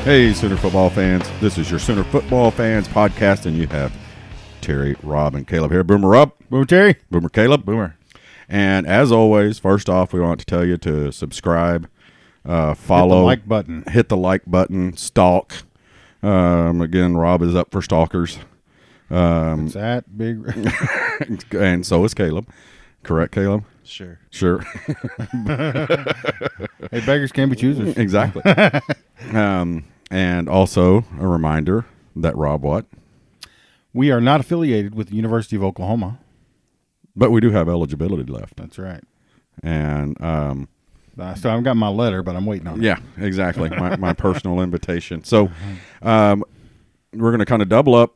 Hey, Sooner football fans. This is your Sooner football fans podcast, and you have Terry, Rob, and Caleb here. Boomer Rob. Boomer Terry. Boomer Caleb. Boomer. And as always, first off, we want to tell you to subscribe, follow. Hit the like button. Stalk. Again, Rob is up for stalkers. It's that big. And so is Caleb. Correct, Caleb? Sure. Hey, beggars can't be choosers. Exactly. And also a reminder that Rob what? We are not affiliated with the University of Oklahoma. But we do have eligibility left. That's right. And so I've got my letter, but I'm waiting on it. yeah, exactly. My personal invitation. So we're going to kind of double up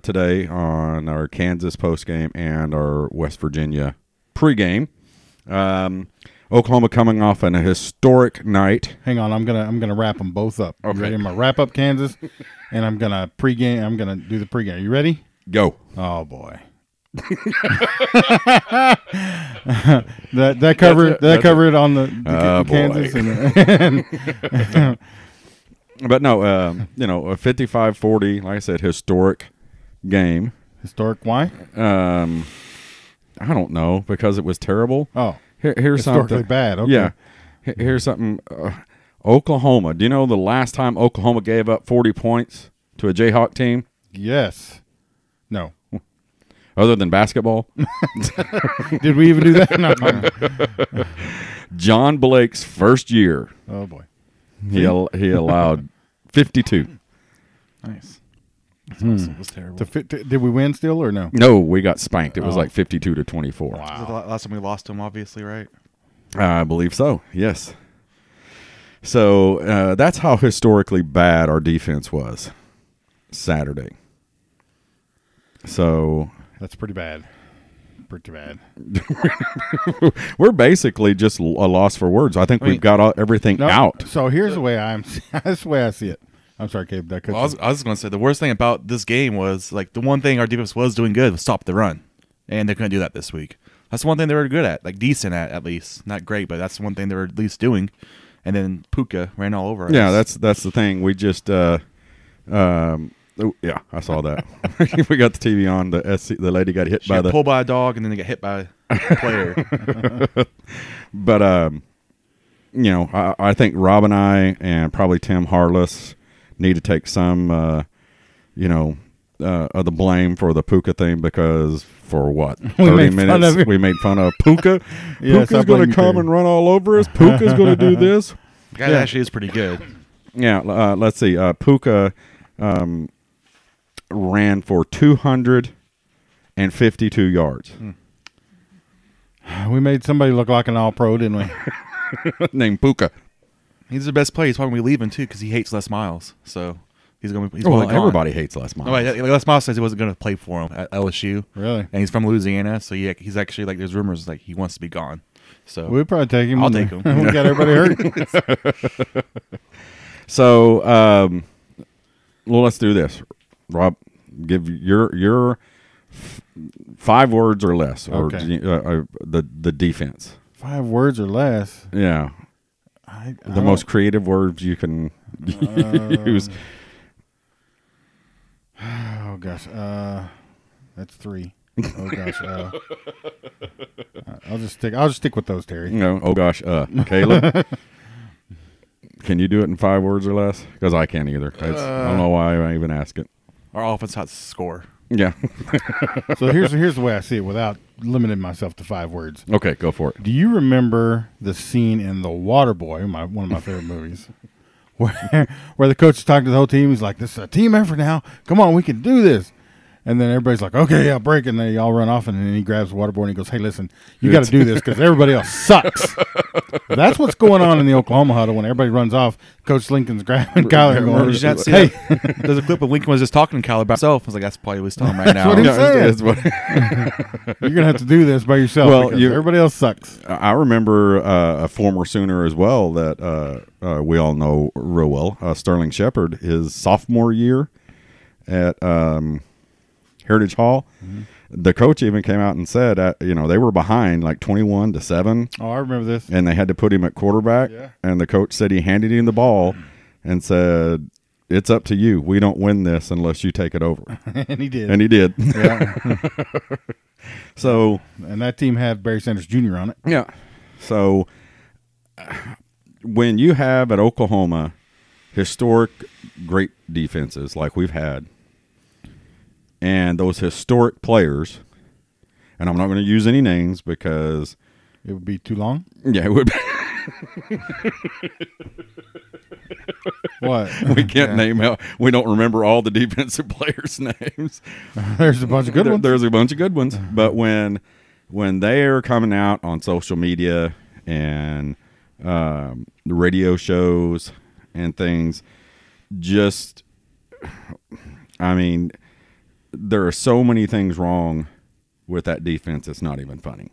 today on our Kansas postgame and our West Virginia pregame. Oklahoma coming off a historic night. Hang on, I'm gonna wrap them both up. Okay. You ready? I'm gonna wrap up Kansas, and I'm gonna pregame. I'm gonna do the pregame. Are you ready? Go. Oh boy. that covered on the Kansas and But no, a 55-40, like I said, historic game. Historic why? I don't know, because it was terrible. Oh, Here's historically something bad. Okay. Yeah. Here's something. Oklahoma. Do you know the last time Oklahoma gave up 40 points to a Jayhawk team? Yes. No. Other than basketball? Did we even do that? No. John Blake's first year, Oh boy. he allowed 52. Nice. That's awesome. It was terrible. Did we win still or no? No, we got spanked. It was Oh. like 52-24. Was it the last time we lost to him, obviously, right? I believe so, yes. So that's how historically bad our defense was Saturday. So That's pretty bad. Pretty bad. we're basically just a loss for words. I think we've got everything out. So here's the way that's the way I see it. I'm sorry, Caleb. Well, I was going to say, the worst thing about this game was, like, the one thing our defense was doing good was stop the run. And they couldn't do that this week. That's the one thing they were good at, like decent at least. Not great, but that's the one thing they were at least doing. And then Puka ran all over us. Yeah, that's the thing. We just yeah, I saw that. We got the TV on. The lady got hit She by got pulled by a dog, and then they got hit by a player. But I think Rob and I and probably Tim Harless need to take some of the blame for the Puka thing, because for what 30 minutes we made fun of Puka. Yeah, Puka's going to come and run all over us. Puka's going to do this. The guy actually is pretty good. Yeah, let's see. Puka ran for 252 yards. We made somebody look like an all-pro, didn't we? Named Puka. He's the best player. He's probably leaving, too, because he hates Les Miles. So he's going to be gone. Everybody hates Les Miles. No, Les Miles says he wasn't going to play for him at LSU. Really? And he's from Louisiana, so he's actually, like, there's rumors like he wants to be gone. So We'd probably take him. I'll take him. We got everybody hurt. So, well, let's do this. Rob, give your 5 words or less, or Okay. the defense. 5 words or less. Yeah, the most creative words you can use. Oh gosh, that's 3. Oh gosh, I'll just stick with those, Terry. Oh gosh, Caleb. Can you do it in 5 words or less? Because I can't either. I don't know why I even ask it. our offense has to score. Yeah. So here's the way I see it, without limiting myself to 5 words. Okay, go for it. Do you remember the scene in The Waterboy, one of my favorite movies, where the coach is talking to the whole team? He's like, "This is a team effort now. Come on, we can do this." And then everybody's like, "Okay, yeah, break." And they all run off, and then he grabs the water board and he goes, "Hey, listen, you got to do this because everybody else sucks." That's what's going on in the Oklahoma huddle when everybody runs off. Coach Lincoln's grabbing Kyler and going, Did you not see "Hey." that? There's a clip of Lincoln was just talking to Kyler about himself. I was like, that's probably what he's telling him right now. what he's saying. That's what- You're going to have to do this by yourself because everybody else sucks. I remember a former Sooner as well that we all know real well, Sterling Shepard, his sophomore year at Heritage Hall. Mm-hmm. The coach even came out and said, they were behind like 21-7. Oh, I remember this. And they had to put him at quarterback. Yeah. And the coach said he handed him the ball and said, "It's up to you. We don't win this unless you take it over." And he did. And he did. Yeah. So, And that team had Barry Sanders Jr. on it. yeah. So, when you have at Oklahoma historic great defenses like we've had, and those historic players, and I'm not going to use any names because It would be too long. yeah, it would be. What? We can't name out. We don't remember all the defensive players' names. There's a bunch of good ones. There's a bunch of good ones, but when they are coming out on social media and the radio shows and things, just, I mean, there are so many things wrong with that defense. It's not even funny.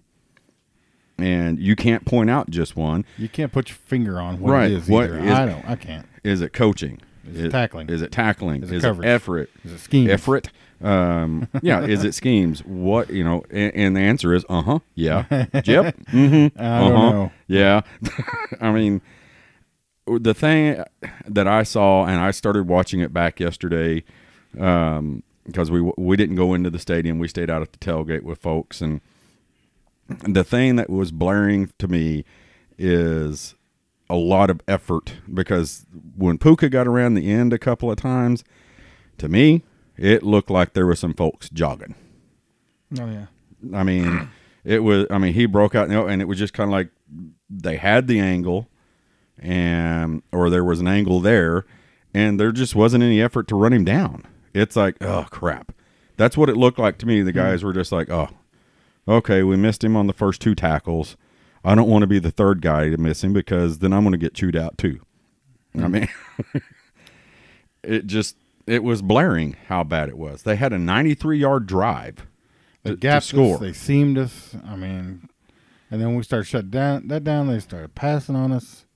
And you can't point out just one. You can't put your finger on what Right. it is What either. is- I can't. Is it coaching? Is it tackling? Is it tackling? Is it Is coverage? it effort? Is it schemes? Effort? Yeah. Is it schemes? What, and the answer is, yeah. Yep. Mm-hmm. I don't know. Yeah. I mean, the thing that I saw, and I started watching it back yesterday, because we didn't go into the stadium. We stayed out at the tailgate with folks, and the thing that was blaring to me is a lot of effort, because when Puka got around the end a couple of times, to me, it looked like there were some folks jogging. Oh yeah. I mean, he broke out, and it was just kind of like they had the angle, or there was an angle there, and there just wasn't any effort to run him down. It's like, oh crap. That's what it looked like to me. The guys were just like, oh, okay, we missed him on the first 2 tackles. I don't want to be the third guy to miss him, because then I'm going to get chewed out too. I mean, it was blaring how bad it was. They had a 93-yard drive to score. They seamed us. I mean, and then we started shutting that down. They started passing on us.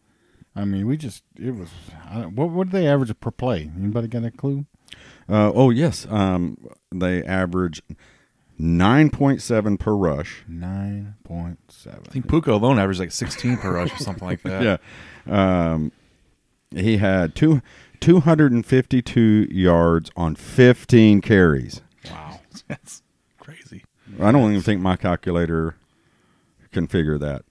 I mean, what did they average per play? Anybody got a clue? Oh, yes. They average 9.7 per rush. 9.7. I think Puka alone averaged like 16 per rush or something like that. Yeah. He had 252 yards on 15 carries. Wow. That's crazy. I don't even think my calculator can figure that.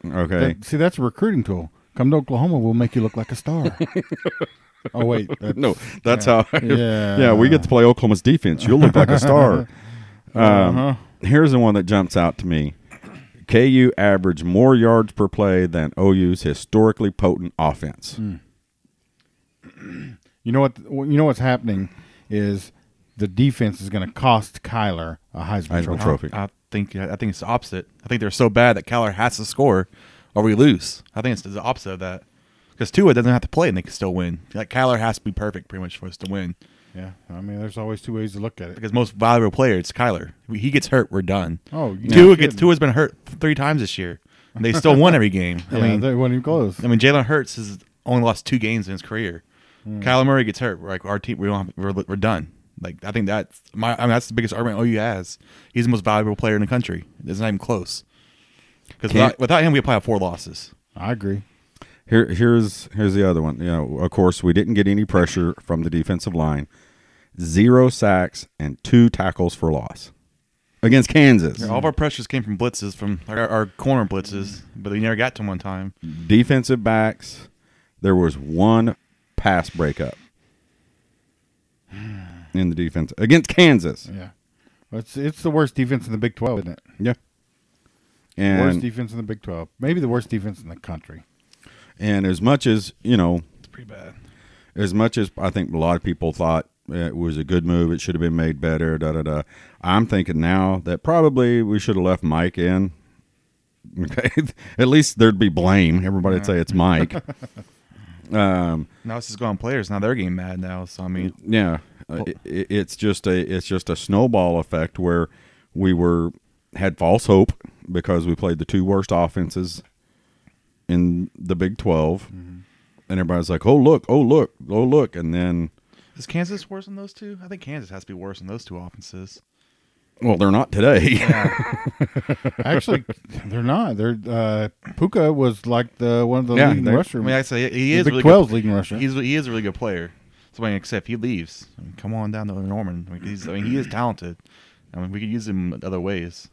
Okay. That's a recruiting tool. Come to Oklahoma, we'll make you look like a star. Oh, wait. That's how. Yeah. Yeah, we get to play Oklahoma's defense. You'll look like a star. Here's the one that jumps out to me. KU averaged more yards per play than OU's historically potent offense. You know what's happening is the defense is going to cost Kyler a Heisman Trophy. I think it's the opposite. I think they're so bad that Kyler has to score or we lose. I think it's the opposite of that. Because Tua doesn't have to play and they can still win. Like Kyler has to be perfect pretty much for us to win. Yeah, I mean, there's always 2 ways to look at it. Because most valuable player, it's Kyler. He gets hurt, we're done. Oh, Tua's been hurt 3 times this year. And they still won every game. I mean, they weren't even close. I mean, Jalen Hurts has only lost 2 games in his career. Kyler Murray gets hurt. Like our team, we're done. Like I think that's the biggest argument OU has. He's the most valuable player in the country. It's not even close. Because without him, we probably have 4 losses. I agree. Here's the other one. Of course, we didn't get any pressure from the defensive line. 0 sacks and 2 tackles for loss against Kansas. All of our pressures came from blitzes, from our corner blitzes, but we never got to them one time. Defensive backs, there was 1 pass breakup in the defense against Kansas. Yeah, it's the worst defense in the Big 12, isn't it? Yeah, and worst defense in the Big 12, maybe the worst defense in the country. And as much as it's pretty bad. As much as I think a lot of people thought it was a good move, it should have been made better. I'm thinking now that probably we should have left Mike in. Okay, at least there'd be blame. Everybody would say it's Mike. Now it's just going players. Now they're getting mad now. So I mean, yeah, it's just a snowball effect where we had false hope because we played the 2 worst offenses in the Big 12, and everybody's like, "Oh look, and then is Kansas worse than those 2? I think Kansas has to be worse than those 2 offenses. Well, they're not today. Actually, they're not. They're Puka was like one of the leading rusher. I mean, I say he is Big really 12's good. leading rusher. He is a really good player. So, I mean, except he leaves. I mean, come on down to Norman. I mean, he is talented. I mean, we could use him other ways.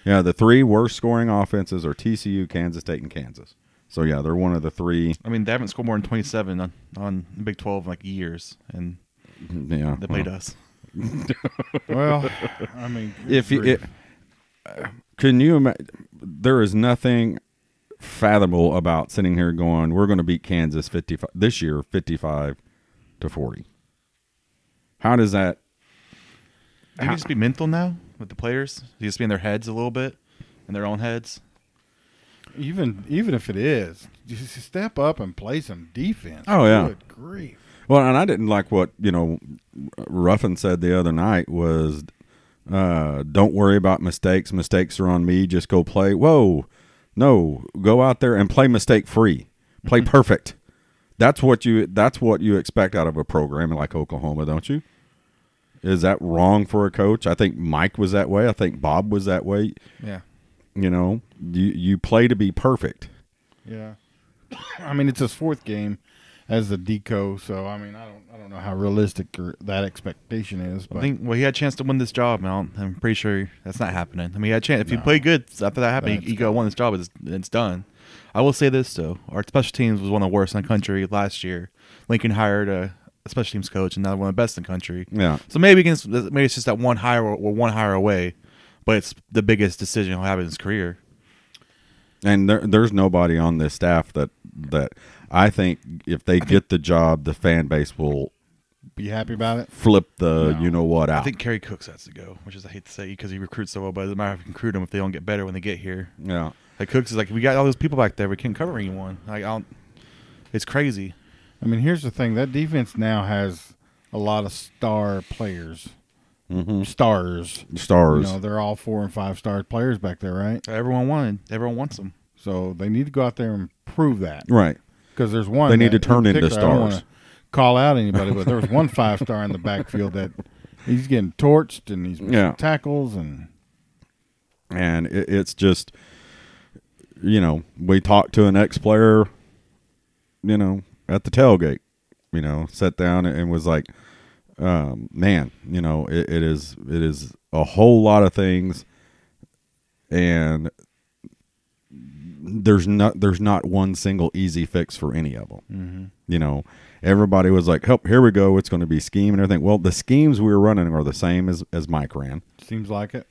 Yeah, the 3 worst scoring offenses are TCU, Kansas State, and Kansas. So, yeah, they're one of the 3. I mean, they haven't scored more than 27 on Big 12 in like years, and Yeah, they played us. Well, I mean, can you imagine? There is nothing fathomable about sitting here going, "We're going to beat Kansas 55 this year, 55-40." How does that? Can you just be mental now with the players? You just be in their heads a little bit, in their own heads. even if it is, just step up and play some defense. Oh, yeah. Good grief. Well, and I didn't like what Ruffin said the other night was, "Don't worry about mistakes. Mistakes are on me. Just go play." Whoa, no, go out there and play mistake free. Play perfect. That's what you expect out of a program like Oklahoma, don't you? Is that wrong for a coach? I think Mike was that way. I think Bob was that way. Yeah. You play to be perfect. Yeah. I mean, it's his 4th game as the DCO, so I mean, I don't know how realistic that expectation is. But I think he had a chance to win this job. Now I'm pretty sure that's not happening. I mean, he had a chance. If he played good after that happened, he could have won this job. It's done. I will say this though: our special teams was one of the worst in the country last year. Lincoln hired a special teams coach, and now one of the best in the country. Yeah. So maybe it's just that one hire or one hire away, but it's the biggest decision he'll have in his career. And there's nobody on this staff that I think if they get the job, the fan base will be happy about it. Flip the out. I think Kerry Cooks has to go, which is I hate to say because he recruits so well, but it doesn't matter if you recruit them if they don't get better when they get here. Yeah. Like Cooks is like, we got all those people back there, we can't cover anyone. Like it's crazy. I mean, here's the thing: that defense now has a lot of star players. Mm-hmm. Stars. They're all 4 and 5-star players back there, right? Everyone wants them. So they need to go out there and prove that, right? Because there's one they need to turn into stars. I don't want to call out anybody, but there was one 5-star in the backfield that he's getting torched and he's missing tackles and it's just we talked to an ex-player, at the tailgate, sat down and was like, man, it is a whole lot of things, and there's not one single easy fix for any of them. Mm-hmm. Everybody was like, "Help! Here we go. It's going to be scheme and everything." Well, the schemes we were running are the same as Mike ran. Seems like it.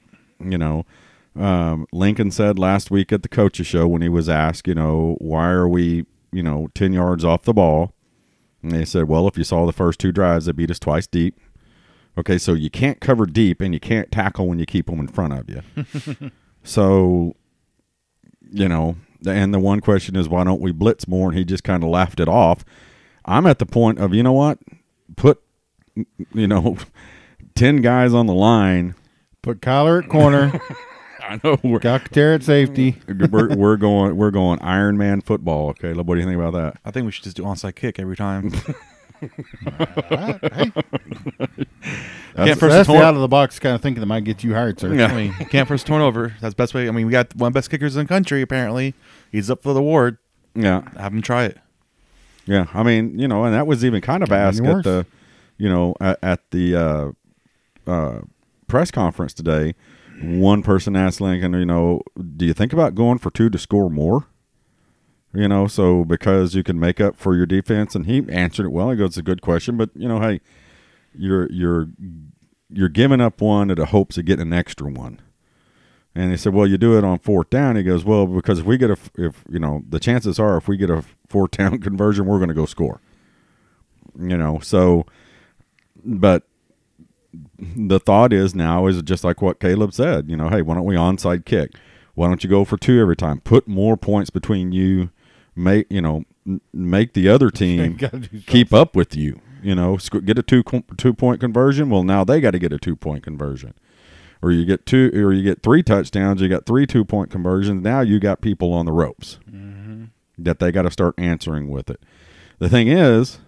Lincoln said last week at the coaches show when he was asked, why are we, 10 yards off the ball? And they said, well, if you saw the first 2 drives, they beat us twice deep. Okay, so you can't cover deep and you can't tackle when you keep them in front of you. So, and the one question is, why don't we blitz more? And he just kind of laughed it off. I'm at the point of, you know what? Put, 10 guys on the line. Put Kyler at corner. I know. Calcaterra at safety. We're going Iron Man football. Okay, what do you think about that? I think we should just do onside kick every time. Hey. That's the out of the box kind of thinking that might get you hired, sir. Yeah. I mean, can't first turnover. That's the best way. I mean, we got one of the best kickers in the country. Apparently, he's up for the award. Yeah, have him try it. Yeah, I mean, and that was even kind of asked at the, at the press conference today. One person asked Lincoln, do you think about going for 2 to score more? So because you can make up for your defense, and he answered it well. He goes, "It's a good question, but hey, you're giving up one at the hopes of getting an extra one." And he said, "Well, you do it on 4th down." He goes, "Well, because if we get the chances are if we get a 4th down conversion, we're going to go score." So, but the thought is now is just like what Caleb said. Hey, why don't we onside kick? Why don't you go for 2 every time? Put more points between you. Make the other team keep up with you. Get a 2-point conversion. Well, now they got to get a 2-point conversion, or you get 3 touchdowns. You got 3 2-point conversions. Now you got people on the ropes that they got to start answering with it. The thing is,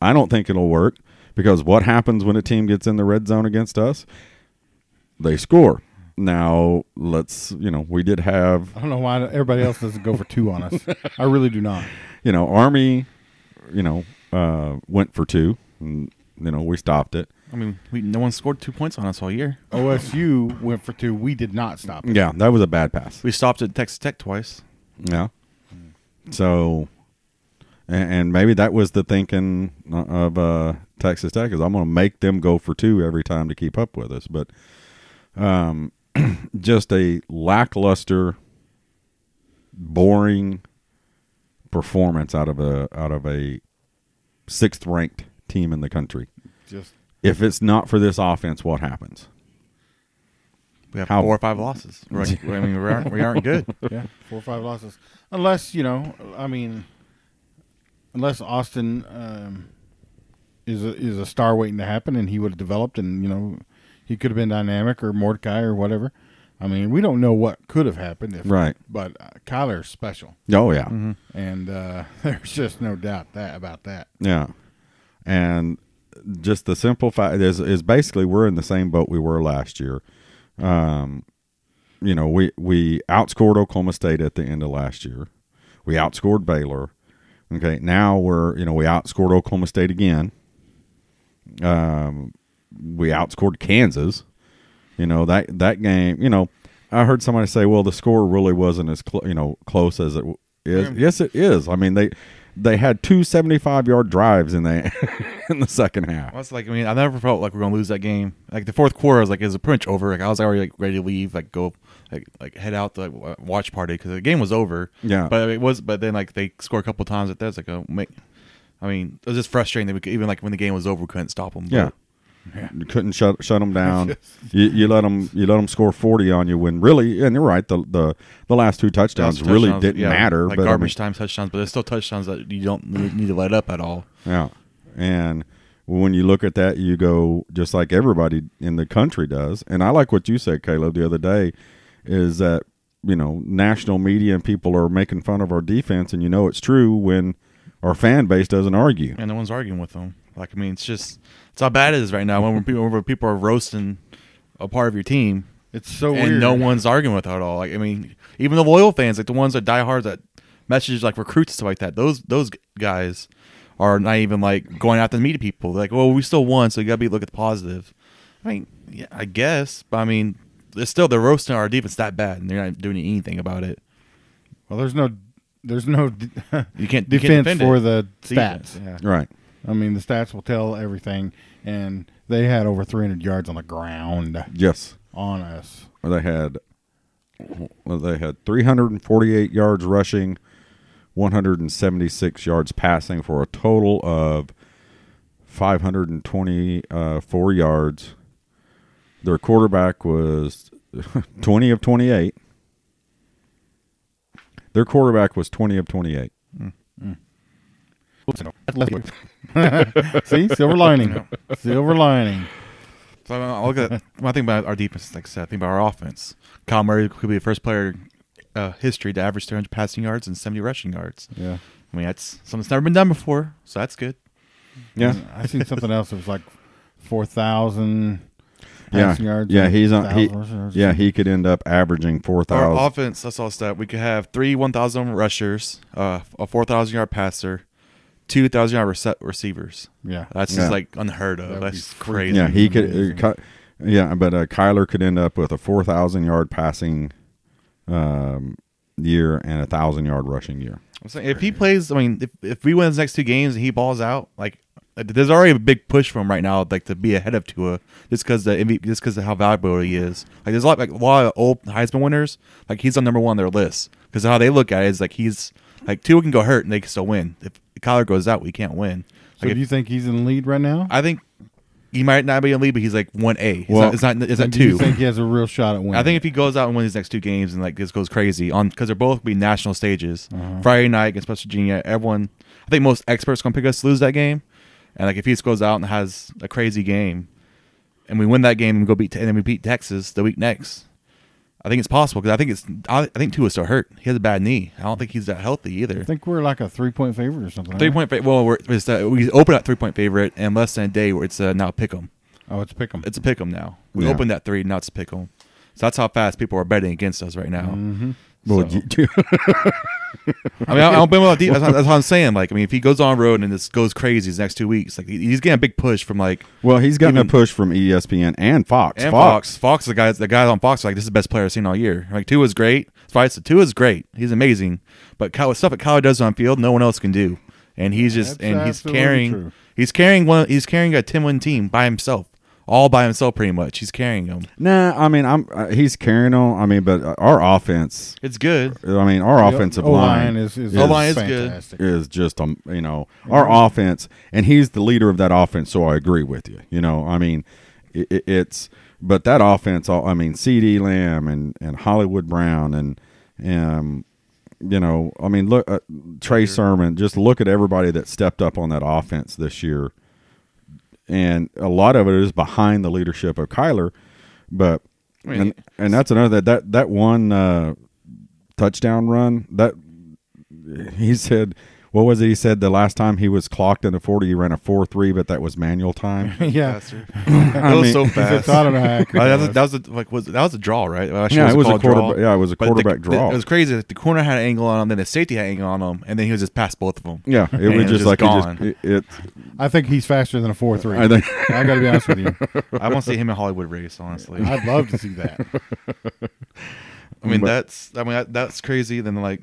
I don't think it'll work because what happens when a team gets in the red zone against us? they score. Now, we did have, I don't know why everybody else doesn't go for 2 on us. I really do not. Army, went for 2. And, we stopped it. I mean, no one scored 2 points on us all year. OSU went for 2. We did not stop it. Yeah, that was a bad pass. We stopped at Texas Tech twice. Yeah. So, and maybe that was the thinking of Texas Tech, is I'm going to make them go for 2 every time to keep up with us. But just a lackluster, boring performance out of a 6th ranked team in the country. If it's not for this offense, what happens? We have 4 or 5 losses. We aren't good. Yeah, 4 or 5 losses. Unless, unless Austin is a star waiting to happen, and he would have developed, and, he could have been dynamic, or Mordecai or whatever. I mean, we don't know what could have happened. Right. But Kyler's special. Oh, yeah. Mm-hmm. And there's just no doubt about that. Yeah. And just the simple fact is basically we're in the same boat we were last year. We outscored Oklahoma State at the end of last year. We outscored Baylor. Okay, now we outscored Oklahoma State again. We outscored Kansas. That game. I heard somebody say, "Well, the score really wasn't as close as it is." Yes, it is. I mean, they had 2 75-yard drives in the in the second half. Well, it's I never felt like we were gonna lose that game. Like the fourth quarter, I was like, "Is pretty much over?" Like I was already ready to leave, go, head out to watch party because the game was over. Yeah, but it was. But then they scored a couple times at that. It's it was just frustrating that we could, even when the game was over, we couldn't stop them. Yeah. You couldn't shut them down. you let them score 40 on you when really, and you're right, the last 2 touchdowns really didn't matter. But garbage time touchdowns, but there's still touchdowns that you don't need to let up at all. Yeah, and when you look at that, you go just like everybody in the country does. And I like what you said, Caleb, the other day, is that national media and people are making fun of our defense, and it's true when our fan base doesn't argue. And no one's arguing with them. It's how bad it is right now when people are roasting a part of your team. It's so weird. And no one's arguing with it at all. Even the loyal fans, the ones that diehards that message recruits and stuff like that, those guys are not even going out to meet people. They're well, we still won, so you gotta look at the positive. Yeah, I guess, but they're roasting our defense that bad, and they're not doing anything about it. Well, there's no you can't defense for it. the stats. Yeah. Right. The stats will tell everything, and they had over 300 yards on the ground. Yes. On us. They had 348 yards rushing, 176 yards passing for a total of 524 yards. Their quarterback was 20 of 28. Their quarterback was 20 of 28. See, silver lining. Silver lining. So I look at when I think about our defense, like I said, I think about our offense. Kyle Murray could be the first player in history to average 300 passing yards and 70 rushing yards. Yeah, that's something that's never been done before, so that's good. Yeah, I seen something else. It was 4,000 passing yards. Yeah, he could end up averaging 4,000. Our offense, that's all stat. We could have 3 1,000 rushers, a 4,000-yard passer, 2,000-yard receivers. Yeah, that's just unheard of. That's crazy. Yeah, he could. But Kyler could end up with a 4,000-yard passing year and a 1,000-yard rushing year. I'm saying if he plays, if we win his next 2 games and he balls out, there's already a big push for him right now, to be ahead of Tua, just because of how valuable he is. There's a lot of old Heisman winners. He's on number 1 on their list because how they look at it is he's Tua can go hurt and they can still win. If Kyler goes out, we can't win. So do you think he's in the lead right now? I think he might not be in the lead, but he's 1A. It's not 2. Do you think he has a real shot at winning? I think if he goes out and wins his next 2 games and this goes crazy because they're both be national stages. Friday night against West Virginia, I think most experts gonna pick us to lose that game. And if he just goes out and has a crazy game, and we win that game and then we beat Texas the week next, I think it's possible because I think Tua's still hurt. He has a bad knee. I don't think he's that healthy either. I think we're a 3-point favorite or something. 3-point favorite. Well, we open at 3-point favorite, and less than a day where it's now pick 'em. Oh, it's pick 'em. It's a pick 'em now. We Yeah. opened at 3, now it's a pick 'em. So that's how fast people are betting against us right now. Mm-hmm. Well, So- I mean, I don't blame him on deep. That's what I'm saying. Like, I mean, if he goes on road and this goes crazy these next 2 weeks, like he's getting a big push from like well, he's gotten Even- a push from ESPN and Fox. and Fox. Fox, the guys on Fox are like, this is the best player I've seen all year. Like Tua's great. Tua's great. He's amazing. But stuff that Kyler does on field, no one else can do. And he's just That's and he's absolutely carrying true. he's carrying a 10-win team by himself. All by himself, pretty much. He's carrying them. Nah, I mean, he's carrying on. I mean, but our offense. It's good. I mean, our offensive line is O-line is good. fantastic. is just our offense, and he's the leader of that offense. So I agree with you. I mean, it's but that offense. I mean, C.D. Lamb and Hollywood Brown and I mean, look, Trey Sermon. Just look at everybody that stepped up on that offense this year. And a lot of it is behind the leadership of Kyler, but I mean, and that's another that one touchdown run that he said. What was it? He said the last time he was clocked in a 40, he ran a 4.3, but that was manual time. Yeah. Faster. That was so fast. I don't know how accurate that was a draw, right? Well, actually, Yeah, it was a called draw. quarterback. Yeah, it was a But quarterback draw. It was crazy. The corner had an angle on him, then the safety had an angle on him, and then he was just past both of them. Yeah, it And was it just was like gone. I think he's faster than a 4.3. I think I got to be honest with you. I want to see him in Hollywood race, honestly. I'd love to see that. I mean, But- that's crazy. Then I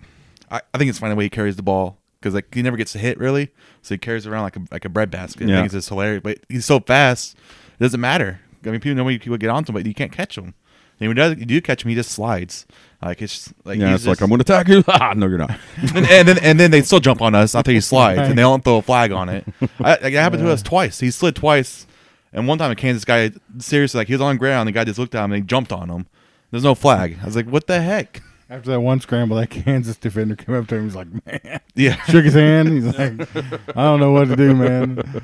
think it's funny the way he carries the ball because like he never gets a hit really, so he carries it around like a bread basket. Yeah. I think it's just hilarious. But he's so fast, it doesn't matter. I mean, people get onto him, but you can't catch him. And when you do catch him, he just slides. Like it's just, like yeah, he's it's like just- I'm going to attack you. No, you're not. and then they still jump on us after he slides, and they don't throw a flag on it. It happened to us twice. He slid twice, and one time a Kansas guy, seriously, like he was on the ground, the guy just looked at him and he jumped on him. There's no flag. I was like, what the heck? After that one scramble, that Kansas defender came up to him. He's like, man. Yeah. Shook his hand. He's like, I don't know what to do, man.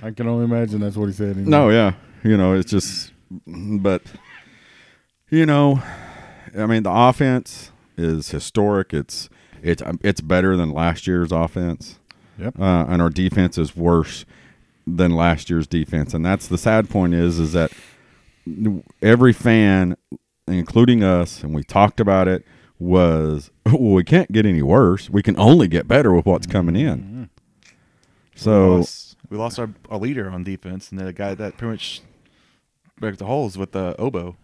I can only imagine that's what he said. No, yeah, it's just, but I mean, the offense is historic. It's better than last year's offense. Yep. And our defense is worse than last year's defense, and that's the sad point is that every fan, including us, and we talked about it, was, well, we can't get any worse. We can only get better with what's coming in. Mm-hmm. So we lost our leader on defense, and the guy that pretty much broke the holes with the oboe.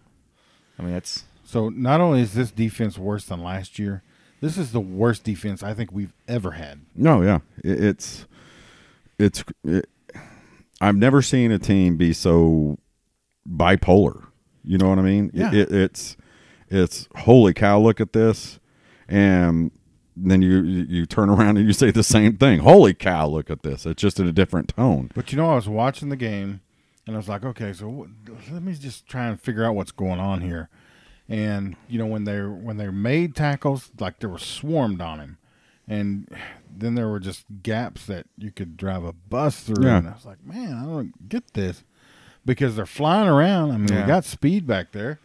I mean, that's So not only is this defense worse than last year, this is the worst defense I think we've ever had. no, yeah, I've never seen a team be so bipolar. You know what I mean? Yeah. It's holy cow, look at this, and then you turn around and you say the same thing. Holy cow, look at this. It's just in a different tone. But I was watching the game, and I was like, okay, so let me just try and figure out what's going on here. And when they made tackles, like they were swarmed on him, and then there were just gaps that you could drive a bus through. Yeah. And I was like, man, I don't get this because they're flying around. I mean, Yeah. we got speed back there.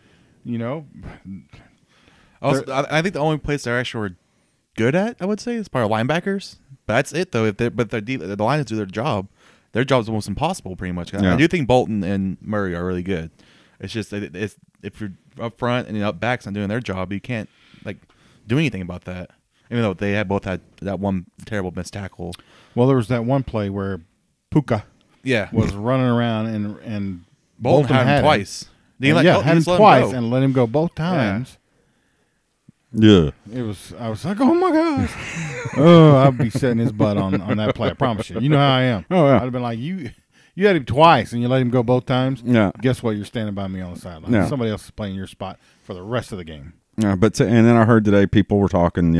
also. I think the only place they're actually were good at, I would say, is probably linebackers. But that's it, though. But the lions do their job. Their job's almost impossible, pretty much. Yeah. I do think Bolton and Murray are really good. It's just it's if you're up front and up back's not doing their job, you can't do anything about that. Even though they both had that one terrible missed tackle. Well, there was that one play where Puka Yeah, was running around and Bolton had him twice. And, He had him just let twice go. and let him go both times. Yeah. I was like, oh my gosh. Oh, I'd be setting his butt on that play. I promise you. You know how I am. Oh, yeah. I'd have been like, you had him twice and you let him go both times. Yeah. Guess what? You're standing by me on the sideline. Yeah. Somebody else is playing your spot for the rest of the game. Yeah, and then I heard today people were talking,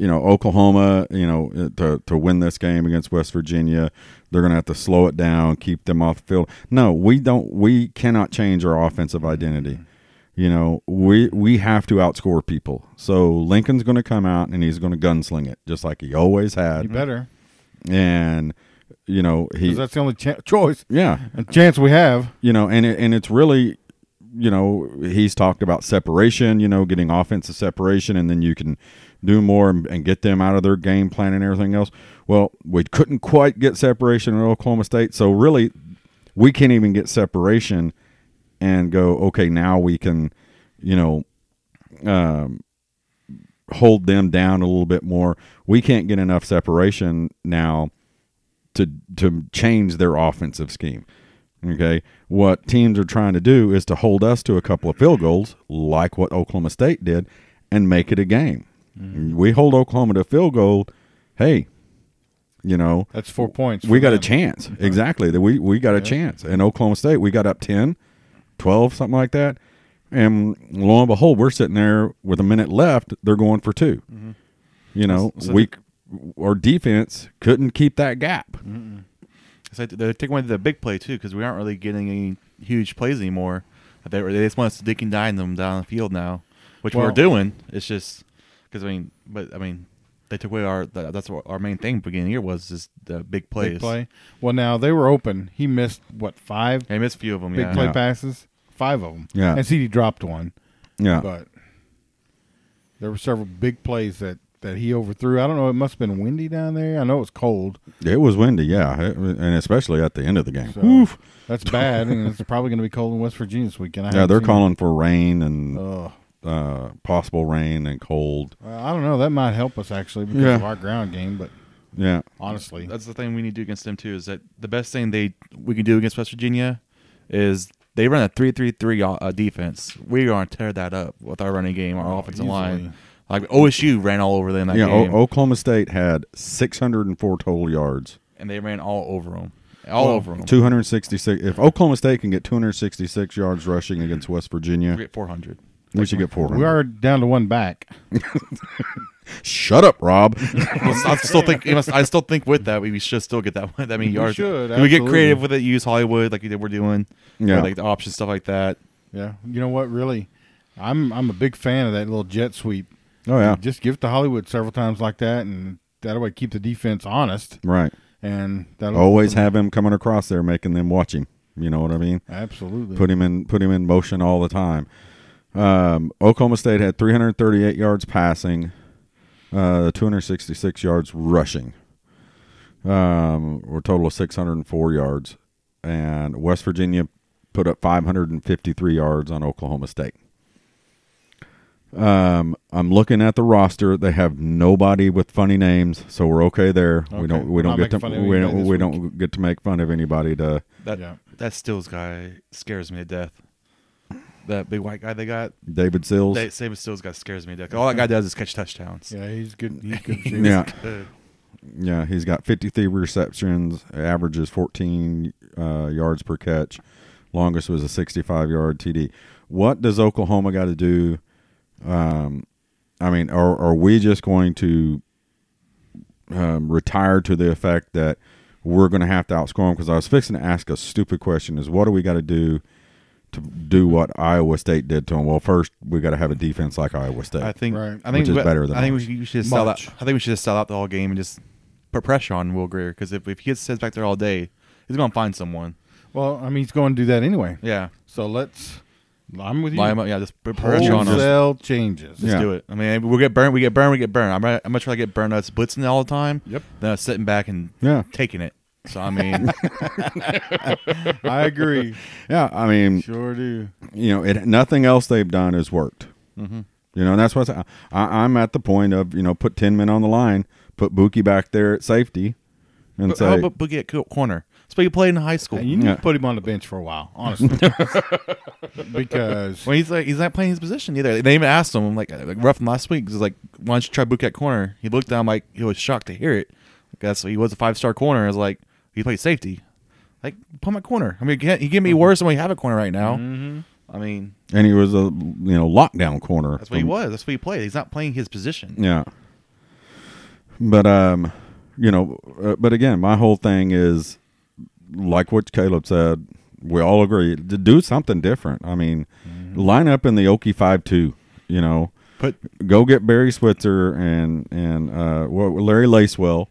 Oklahoma, to win this game against West Virginia, they're going to have to slow it down, keep them off the field. No, we don't. We cannot change our offensive identity. We have to outscore people. So Lincoln's going to come out and he's going to gunsling it just like he always had. You better. And 'Cause that's the only choice. yeah, And chance we have. and it's really, he's talked about separation, getting offensive separation, and then you can do more and get them out of their game plan and everything else. Well, we couldn't quite get separation in Oklahoma State, so really we can't even get separation and go, okay, now we can, hold them down a little bit more. We can't get enough separation now to change their offensive scheme. Okay, what teams are trying to do is to hold us to a couple of field goals, like what Oklahoma State did, and make it a game. We hold Oklahoma to a field goal. Hey, that's 4 points. We got a chance. Exactly. We got a chance. And Oklahoma State, we got up 10, 12, something like that. And lo and behold, we're sitting there with a minute left. They're going for 2. Our defense couldn't keep that gap. So they're taking away the big play too, because we aren't really getting any huge plays anymore. They just want us to dick and dine them down the field now, which we're doing. It's just because they took away that's what our main thing at the beginning of the year was, just the big plays. Big play. Well, now they were open. He missed 5? He missed a few of them. Big play passes. 5 of them. Yeah. And CD dropped one. Yeah. But there were several big plays that he overthrew. I don't know. It must have been windy down there. I know it was cold. It was windy, yeah, and especially at the end of the game. So, that's bad, and it's probably going to be cold in West Virginia this weekend. They're calling for rain and possible rain and cold. I don't know. That might help us actually because of our ground game, but honestly, that's the thing we need to do against them too. Is that the best thing we can do against West Virginia is they run a 3-3-3 defense. We're going to tear that up with our running game, our offensive line. Like OSU ran all over them that game. Oklahoma State had 604 total yards. And they ran all over them. Over them. 266. If Oklahoma State can get 266 yards rushing against West Virginia, we get 400. We should get 400. We are down to 1 back. Shut up, Rob. I still think with that we should still get that many yards. We should. We get creative with it. Use Hollywood like we're doing. Yeah. Or like the option stuff like that. Yeah. You know what? Really, I'm a big fan of that little jet sweep. Oh yeah. Just give it to Hollywood several times like that, and that way keep the defense honest. Right. And that'll always have him coming across there, making them watch him. You know what I mean? Absolutely. Put him in motion all the time. Oklahoma State had 338 yards passing, 266 yards rushing, or a total of 604 yards. And West Virginia put up 553 yards on Oklahoma State. I'm looking at the roster. They have nobody with funny names, so we're okay there. Okay. We don't get to make fun of anybody. That Stills guy scares me to death. That big white guy they got, David Sills. David Sills guy scares me to death. All that guy does is catch touchdowns. Yeah, he's good. He's good. Yeah, he's got 53 receptions. Averages 14 yards per catch. Longest was a 65-yard TD. What does Oklahoma got to do? Are we just going to retire to the effect that we're going to have to outscore them? Because I was fixing to ask a stupid question: is what do we got to do what Iowa State did to them? Well, first we got to have a defense like Iowa State. I think which is better than. I think we should sell out. I think we should just sell out the whole game and just put pressure on Will Greer, because if he sits back there all day, he's going to find someone. Well, he's going to do that anyway. Yeah. So I'm with you. Just put pressure on us. Wholesale changes. Just do it. We get burned. I'm much rather get burned us blitzing all the time than us sitting back and taking it. So I agree. Yeah, sure do. Nothing else they've done has worked. Mm-hmm. And that's what I'm at the point of put 10 men on the line, put Buki back there at safety, and say, how about Buki at corner? So he played in high school. Hey, you need to put him on the bench for a while, honestly, because he's not playing his position either. They even asked him like rough from last week. He's like, "Why don't you try Buki at corner?" He looked down like he was shocked to hear it. That's he was a 5-star corner. I was like, he played safety. Like, put him at corner. He can be worse than we have a corner right now. Mm-hmm. And he was a lockdown corner. That's what he was. That's what he played. He's not playing his position. Yeah. But but again, my whole thing is like what Caleb said. We all agree to do something different. Line up in the Okie 5-2. Go get Barry Switzer and Larry Lacewell.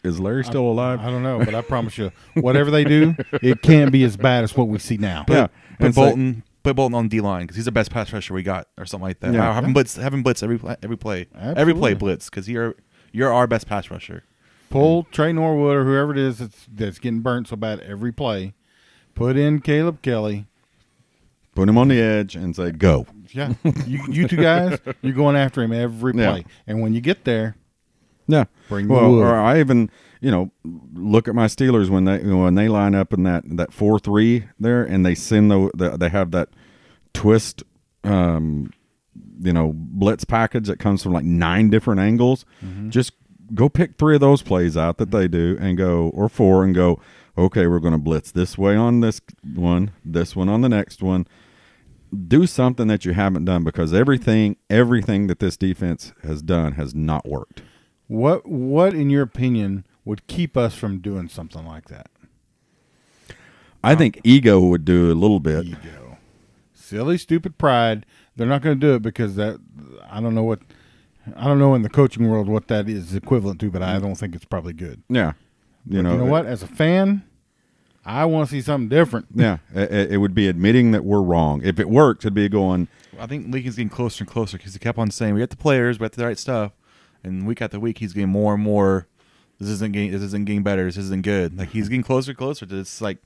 Is Larry still alive? I don't know, but I promise you, whatever they do, it can't be as bad as what we see now. Put Bolton on D-line because he's the best pass rusher we got, or something like that. Yeah. Have him blitz every play. Absolutely. Every play blitz, because you're our best pass rusher. Pull Trey Norwood or whoever it is that's getting burnt so bad every play. Put in Caleb Kelly. Put him on the edge and say, go. Yeah, you two guys, you're going after him every play. Yeah. And when you get there, Yeah. bring the Well, wood. or I even, look at my Steelers when they line up in that 4-3 there, and they send they have that twist, blitz package that comes from like 9 different angles. Mm-hmm. Just go pick 3 of those plays out that they do, and go, or 4, and go, okay, we're going to blitz this way on this one on the next one. Do something that you haven't done, because everything that this defense has done has not worked. What in your opinion would keep us from doing something like that? I think ego would do a little bit. Ego. Silly, stupid pride. They're not going to do it because I don't know in the coaching world what that is equivalent to, but I don't think it's probably good. Yeah. You know what? As a fan, I want to see something different. Yeah. It would be admitting that we're wrong. If it works, it'd be going. I think Lincoln's getting closer and closer because he kept on saying, we got the players, we got the right stuff. And week after week, he's getting more and more, this isn't getting better, this isn't good. Like, he's getting closer and closer to this, like,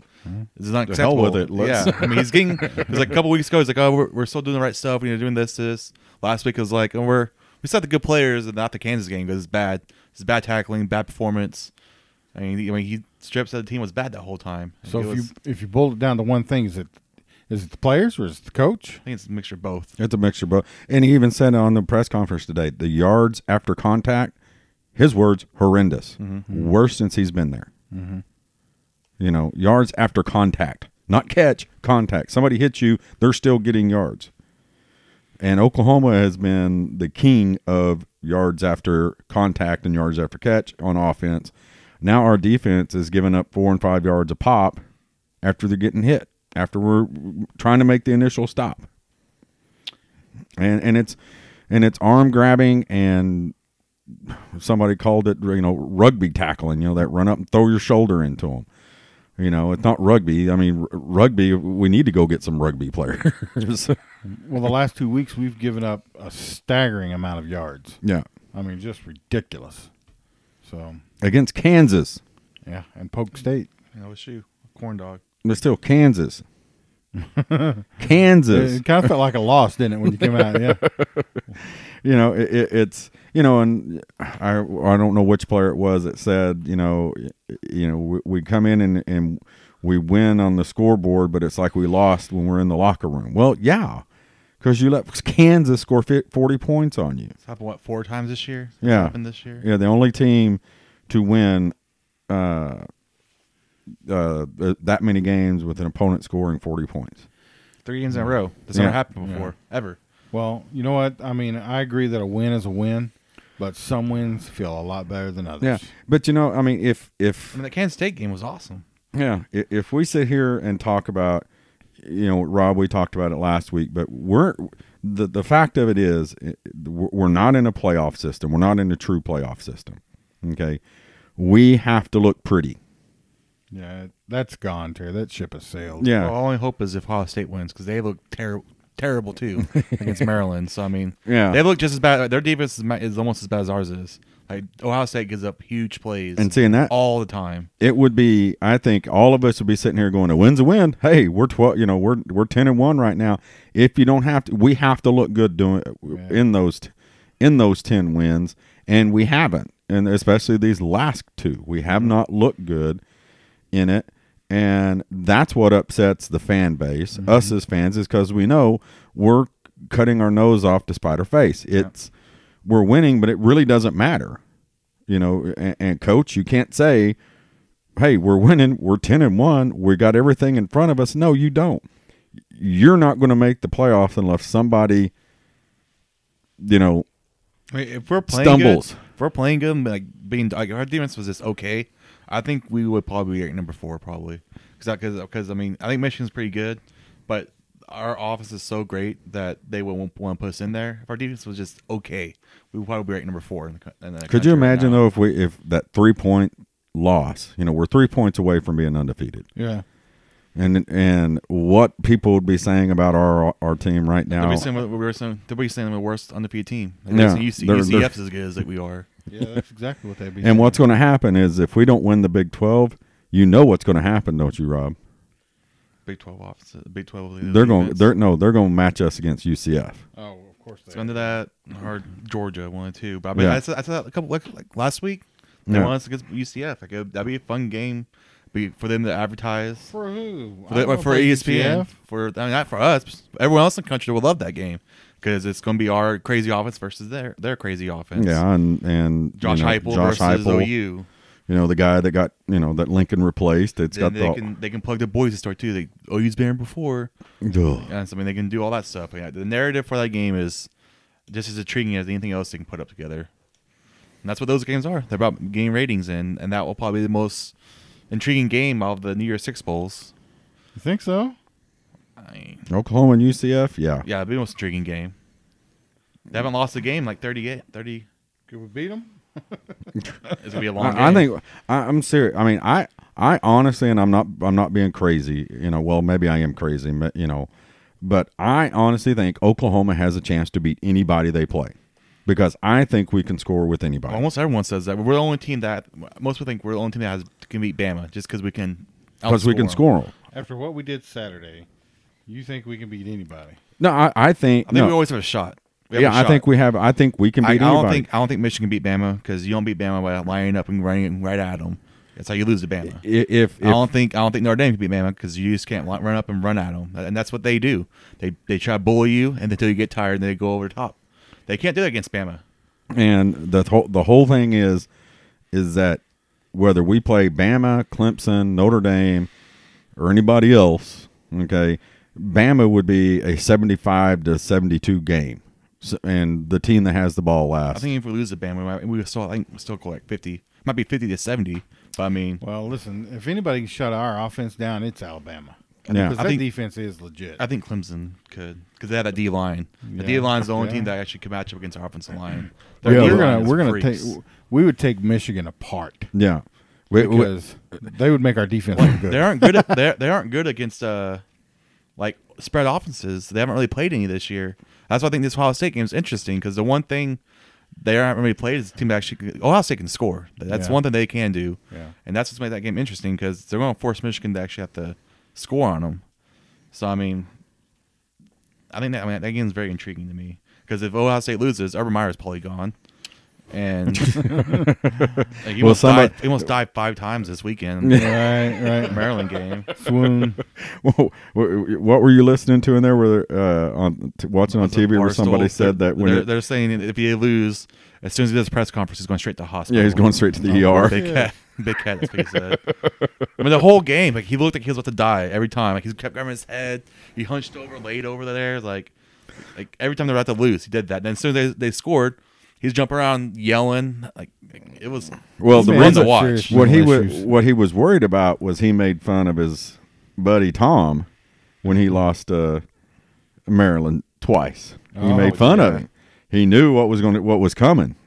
this is not The hell acceptable. with it. Yeah. I mean, he's getting, it was like a couple weeks ago, he's like, oh, we're still doing the right stuff, we're doing this. Last week it was like, oh, we still have the good players, and not the Kansas game, because it's bad. It's bad tackling, bad performance. I mean, he strips that the team was bad that whole time. So if you boil it down to one thing, is it the players or is it the coach? I think it's a mixture of both. It's a mixture of both. And he even said on the press conference today, the yards after contact, his words, horrendous. Mm-hmm. Worse since he's been there. Mm-hmm. Yards after contact. Not catch, contact. Somebody hits you, they're still getting yards. And Oklahoma has been the king of yards after contact and yards after catch on offense. Now our defense is giving up 4 and 5 yards a pop after they're getting hit, after we're trying to make the initial stop. And it's arm grabbing, and somebody called it, rugby tackling, that run up and throw your shoulder into them. It's not rugby. I mean, rugby, we need to go get some rugby players. Well, the last 2 weeks we've given up a staggering amount of yards. Yeah. I mean, just ridiculous. So Against Kansas. yeah, and Polk State. It's you, corn dog. But still Kansas. Kansas. It kind of felt like a loss, didn't it, when you came out? Yeah. It's and I don't know which player it was that said, we come in and we win on the scoreboard, but it's like we lost when we're in the locker room. Well, yeah, because you let Kansas score 40 points on you. It's happened, 4 times this year? Yeah. Happened this year? Yeah, the only team to win that many games with an opponent scoring 40 points. 3 games in a row. That's Yeah. never happened before, ever. Well, you know what? I mean, I agree that a win is a win, but some wins feel a lot better than others. Yeah, but if the Kansas State game was awesome. Yeah, if we sit here and talk about, Rob, we talked about it last week, but the fact of it is, we're not in a playoff system. We're not in a true playoff system. Okay, we have to look pretty. Yeah, that's gone, Terry. That ship has sailed. Yeah, Well, only hope is if Ohio State wins, because they look terrible too against Maryland. So I mean, Yeah. they look just as bad. Their defense is almost as bad as ours is. Like, Ohio State gives up huge plays and seeing that, all the time. it would be. I think all of us would be sitting here going, "A win's a win." Hey, we're 12. We're 10-1 right now. If you don't have to, we have to look good doing in those 10 wins, and we haven't. And especially these last 2, we have not looked good in it, and that's what upsets the fan base, us as fans, is because we know we're cutting our nose off to spite our face. We're winning, but it really doesn't matter, and coach, you can't say, hey, we're winning, we're 10-1, we got everything in front of us. No, you don't. You're not going to make the playoffs unless somebody If we're playing stumbles. good, if we're playing good, like our defense was just okay, I think we would probably be at number 4, probably, because I mean, I think Michigan's pretty good, but our offense is so great that they won't want to put us in there. If our defense was just okay, we would probably be ranked number 4 in the Could you imagine right though if that 3-point loss, we're 3 points away from being undefeated, Yeah. and what people would be saying about our team right now? They'll be saying we're the worst undefeated team. Yeah, UCF's as good as we are. Yeah, that's exactly what they'd be saying. And what's going to happen is if we don't win the Big 12, what's going to happen, don't you, Rob? Big 12 offense. Big 12. They're going to match us against UCF. Oh, of course they It's going to that or Georgia, one or two. But I mean, Yeah. I said that a couple like last week. They Yeah. won us against UCF. Like that'd be a fun game, for them to advertise For who? for ESPN. Not for us. Everyone else in the country will love that game because it's going to be our crazy offense versus their crazy offense. Yeah, and Josh Heupel versus OU. You know, the guy that got that Lincoln replaced. It's Then got they can plug the boys story too. OU's been here before. Ugh. Yeah, so, I mean, they can do all that stuff. Yeah, the narrative for that game is just as intriguing as anything else they can put up together. And that's what those games are. They're about game ratings, and that will probably be the most intriguing game of the New Year's Six Bowls. You think so? I mean, Oklahoma and UCF. Yeah, yeah, it'll be the most intriguing game. They haven't lost a game like 30. Could we beat them? It's gonna be a long game. I think I'm serious. I mean, I honestly, and I'm not being crazy. Well, maybe I am crazy. But I honestly think Oklahoma has a chance to beat anybody they play. Because I think we can score with anybody. Almost everyone says that. We're the only team that most people think we're the only team that can beat Bama just because we can. Because we can score them. After what we did Saturday, you think we can beat anybody? No, I think. we always have a shot. I think we have. I think we can beat anybody. I don't think Michigan can beat Bama because you don't beat Bama by lining up and running right at them. That's how you lose to Bama. I don't think Notre Dame can beat Bama because you just can't run up and run at them, and that's what they do. They try to bully you, and until you get tired, and they go over the top. They can't do that against Bama. And the whole thing is that whether we play Bama, Clemson, Notre Dame, or anybody else, okay, Bama would be a 75-72 game, and the team that has the ball last. I think if we lose to Bama, we still go like 50. Might be 50-70, but I mean, well, listen, if anybody can shut our offense down, it's Alabama. Yeah. Because their defense is legit. I think Clemson could because they have that D line. The Yeah. D line is the only team that actually can match up against our offensive line. Yeah, Their D-line we're gonna freaks. take. We would take Michigan apart Yeah, because they would make our defense look good. They aren't good. They aren't good against like spread offenses. They haven't really played any this year. That's why I think this Ohio State game is interesting because the one thing they haven't really played is a team that actually Ohio State can score. That's Yeah. one thing they can do. Yeah. And that's what's made that game interesting because they're going to force Michigan to actually have to score on them. So I mean, that game is very intriguing to me because if Ohio State loses, Urban Meyer's probably gone, and like, he almost died 5 times this weekend. right. Maryland game. Swoon. What were you listening to in there? Where watching on TV where Barstool. somebody said that when they're saying if you lose, as soon as he does a press conference, he's going straight to the hospital. yeah, he's going straight to the ER. Big cat. That's what he said. I mean, the whole game, like he looked like he was about to die every time. Like he kept grabbing his head. He hunched over, laid over there. Like every time they were about to lose, he did that. And then as soon as they scored, he's jumping around yelling. Like it was Well, the fun reason to watch. what he was worried about was he made fun of his buddy Tom when he lost Maryland twice. He made fun of him. He knew what was coming.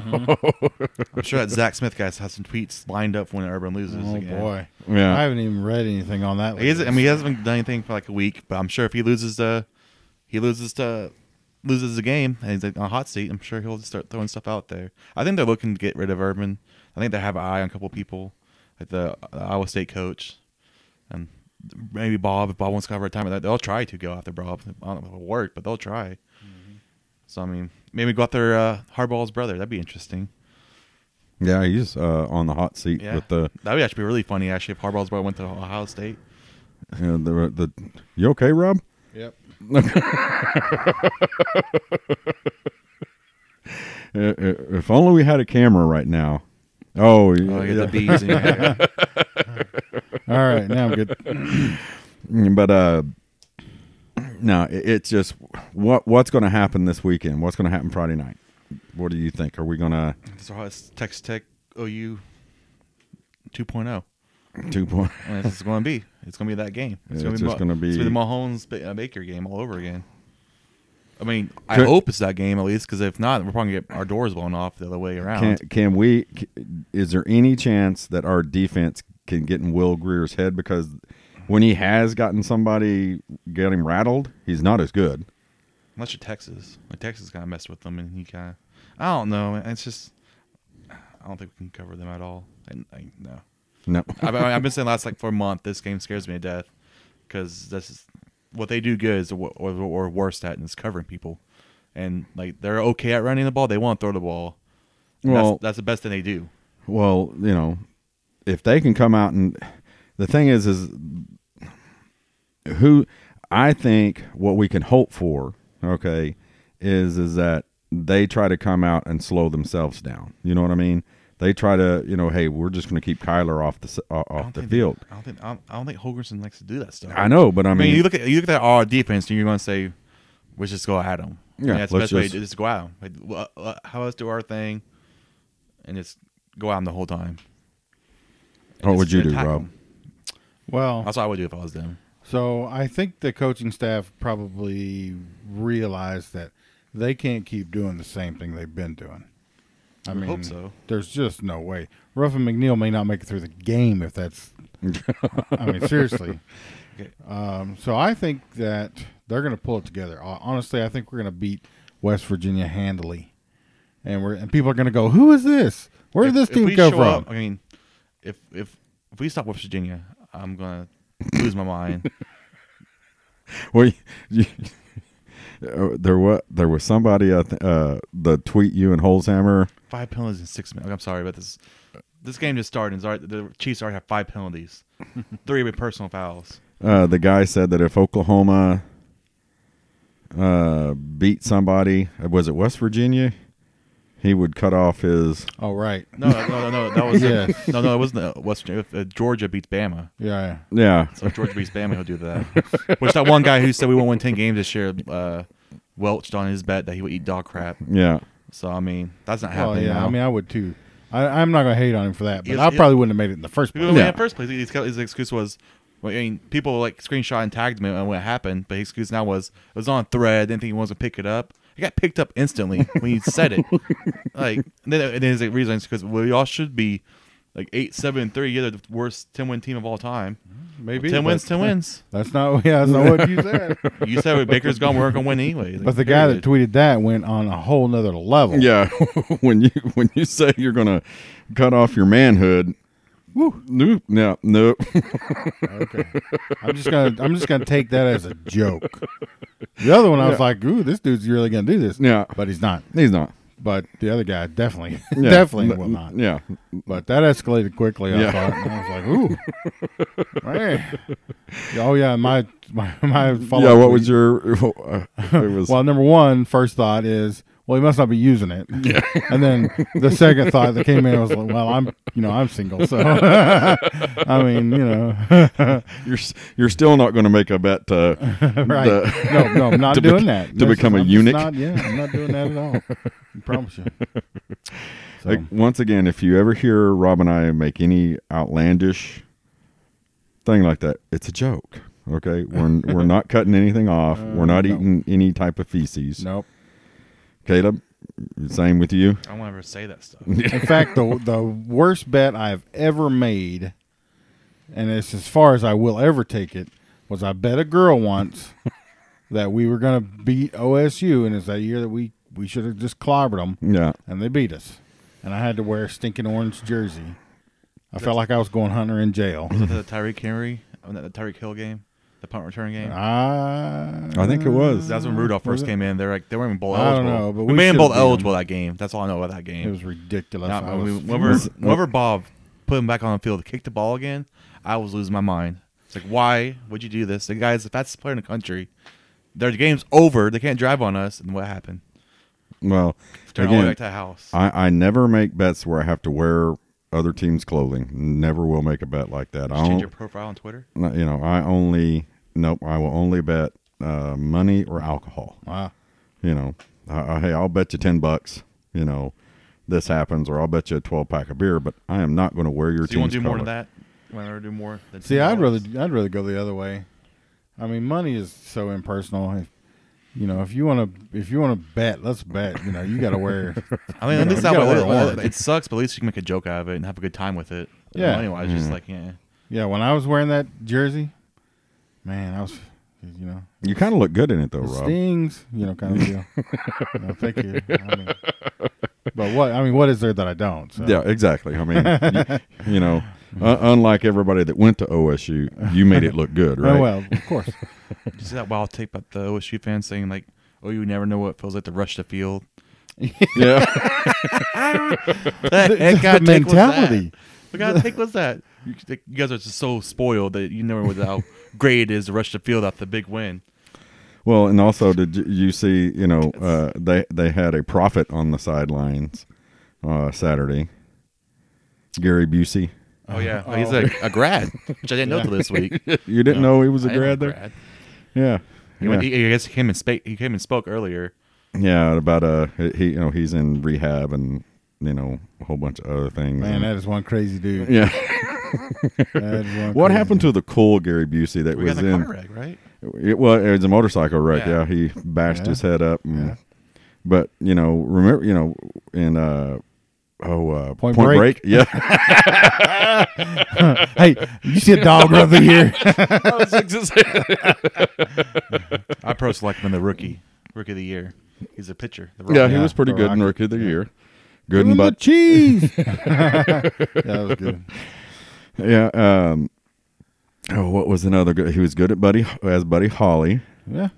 I'm sure that Zach Smith guy has some tweets lined up when Urban loses. Oh again. boy. Yeah. I haven't even read anything on that. He hasn't been done anything for like a week, but I'm sure if he loses the game and he's like on a hot seat, I'm sure he'll just start throwing stuff out there. I think they're looking to get rid of Urban. I think they have an eye on a couple people, like the Iowa State coach, and maybe Bob. If Bob wants to cover retirement, they'll try to go after Bob. I don't know if it'll work, but they'll try. Mm-hmm. So I mean, maybe go after Harbaugh's brother. That'd be interesting. Yeah, he's on the hot seat with the. That would actually be really funny. Actually, if Harbaugh's brother went to Ohio State. You okay, Rob? Yep. If only we had a camera right now. Oh, I get the bees in here. All right, now I'm good. But no, it's just what's going to happen this weekend? What's going to happen Friday night? What do you think? Are we going to Texas Tech OU 2.0? 2.0. It's going to be. It's going to be that game. It's just going to be the Mahomes Baker game all over again. I mean, I hope it's that game at least, because if not, we're probably going to get our doors blown off the other way around. Is there any chance that our defense can get in Will Greer's head? Because when he has gotten somebody get him rattled, he's not as good. Unless you're Texas. Like, Texas kind of messed with them, and he kind of, I don't know. It's just, I don't think we can cover them at all. No. No. I've been saying for a month, this game scares me to death. because this is what they do good is or worse at, and it's covering people. And like they're okay at running the ball, they want to throw the ball. And that's the best thing they do. Well, if they can come out and the thing is who I think what we can hope for, okay, is that they try to come out and slow themselves down. You know what I mean? They try to, hey, we're just going to keep Kyler off the field. I don't think Holgerson likes to do that stuff. I know, but I mean, you look at our defense, and you're going to say, let's just go at them. Yeah, that's the best way to just go at them. Like, how let's do our thing, and just go at them the whole time. What would you do, Rob? Them. Well, that's what I would do if I was them. So I think the coaching staff probably realized that they can't keep doing the same thing they've been doing. I mean, hope so. There's just no way. Ruff and McNeil may not make it through the game if that's. I mean, seriously. Okay. So I think that they're going to pull it together. Honestly, I think we're going to beat West Virginia handily, and people are going to go, "Who is this? Where did this team come from?" Up, I mean, if we stop West Virginia, I'm going to lose my mind. Well, there was somebody the tweet you and Holzhammer 5 penalties in 6 minutes. I'm sorry, but this game just started. The Chiefs already have 5 penalties, 3 with personal fouls. The guy said that if Oklahoma beat somebody, was it West Virginia? He would cut off his. Oh right. No. That was no. It wasn't West Virginia. If Georgia beats Bama. Yeah. So if Georgia beats Bama, he'll do that. Which that one guy who said we won't win 10 games this year, welched on his bet that he would eat dog crap. Yeah. So I mean, that's not happening. Yeah. Now. I mean, I would too. I'm not gonna hate on him for that, but I probably wouldn't have made it in the first place. In the first place, his excuse was. Well, I mean, people like screenshot and tagged him when it happened, but his excuse now was it was on a thread. Didn't think he was gonna pick it up. It got picked up instantly when he said it. Like, and then his reason is because we all should be like 8-7-3. You're the worst 10-win team of all time. Maybe 10 wins, 10 wins. That's not what you said. You said with Baker's gone, we're gonna win anyway. But the guy that tweeted that went on a whole nother level. Yeah, when you say you're gonna cut off your manhood. Woo. Nope. No. Nope. Okay. I'm just gonna take that as a joke. The other one, I was like, "Ooh, this dude's really gonna do this." Yeah, but he's not. He's not. But the other guy definitely will not. Yeah. But that escalated quickly. I thought. And I was like, "Ooh, man." Oh yeah, my follow-up. Yeah. What was your? It was well, number one, first thought is. Well, he must not be using it. Yeah. And then the second thought that came in was like, well, I'm single, so I mean, you're still not going to make a bet to right. No, I'm not doing that. To become a eunuch. I'm not doing that at all. I promise you. So. Like, once again, if you ever hear Rob and I make any outlandish thing like that, it's a joke. Okay, we're not cutting anything off. We're not eating any type of feces. Nope. Caleb, same with you. I won't ever say that stuff. In fact, the worst bet I've ever made, and it's as far as I will ever take it, was I bet a girl once that we were going to beat OSU, and it's that year that we should have just clobbered them. Yeah. And they beat us. And I had to wear a stinking orange jersey. I felt like I was going hunter in jail. Was it the Tyreek Hill game? The punt return game? I think it was. That's when Rudolph first came in. They weren't even bowl eligible. I don't know, but we made him bowl eligible that game. That's all I know about that game. It was ridiculous. Whenever Bob put him back on the field to kick the ball again, I was losing my mind. It's like, why would you do this? The guy's the fastest player in the country. Their game's over. They can't drive on us. And what happened? Well, turn all the way back to the house. I never make bets where I have to wear other teams' clothing. Never will make a bet like that. Just change your profile on Twitter? I will only bet money or alcohol. Wow. Hey, I'll bet you $10, this happens, or I'll bet you a 12-pack of beer, but I am not going to wear your team's you want to do color. more than that? You want to do more than See, I'd rather go the other way. I mean, money is so impersonal. If you want to bet, let's bet. You got to wear. I mean, at least that way, it sucks, but at least you can make a joke out of it and have a good time with it. Yeah. Money-wise, just like, yeah. Yeah, when I was wearing that jersey, man, I was, You kind of look good in it, though, Rob. Stings, kind of deal. Thank you. But what is there that I don't? So. Yeah, exactly. I mean, Unlike everybody that went to OSU, you made it look good, right? Oh, well, of course. Did you see that wild tape about the OSU fans saying like, "Oh, you never know what it feels like to rush the field." Yeah. That The kind of mentality. What kind of take was that? You guys are just so spoiled that you never know how great it is to rush the field after the big win. Well, and also, did you see? They had a prophet on the sidelines Saturday. Gary Busey. Oh yeah, he's a grad, which I didn't know till this week. You didn't know he was a I didn't know grad there? grad. Yeah. I guess he came and spoke earlier. Yeah, about he's in rehab and a whole bunch of other things. Man, that is one crazy dude. Yeah. That is one What crazy happened to the cool Gary Busey that We was got in in? a car wreck, right? It was a motorcycle wreck. Yeah. Yeah, he bashed Yeah. his head up. Yeah. But remember, in Point Break? Yeah. Hey, you see a dog run through here? I personally select him in the rookie of the year. He's a pitcher. Yeah, he Yeah, was pretty the good in Rocket. Rookie of the Year. Good Give and him the but cheese. That was good. yeah. What was another good? He was good at Buddy Holly. Yeah,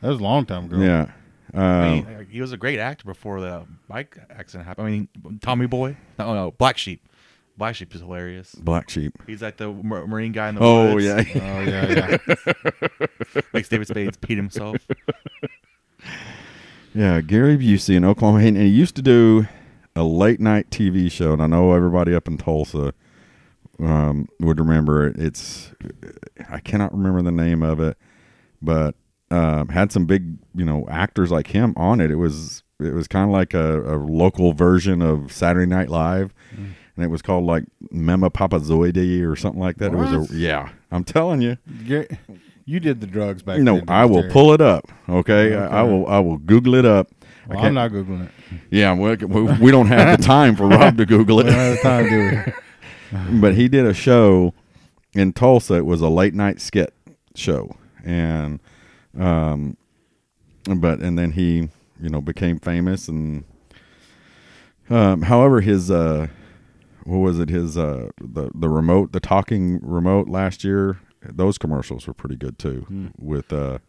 that was a long time ago. Yeah. I mean, he was a great actor before the bike accident happened. I mean, Tommy Boy. No, Black Sheep. Black Sheep is hilarious. Black Sheep. He's like the Marine guy in the Oh woods. yeah. Oh yeah. Makes David Spade pee himself. Yeah, Gary Busey in Oklahoma, and he used to do a late night TV show, and I know everybody up in Tulsa would remember it. I cannot remember the name of it, but had some big actors like him on it. It was kind of like a local version of Saturday Night Live, and it was called like Mema Papazoide or something like that. What? It was I'm telling you. You did the drugs back No, then. I will Terry. pull it up. Okay, Okay. I will Google it up. Well, I'm not Googling it. Yeah, we don't have the time for Rob to Google We don't it. have the time, do we? But he did a show in Tulsa. It was a late night skit show, and then he became famous. And however, his what was it? His the remote, the talking remote last year. Those commercials were pretty good too with Gary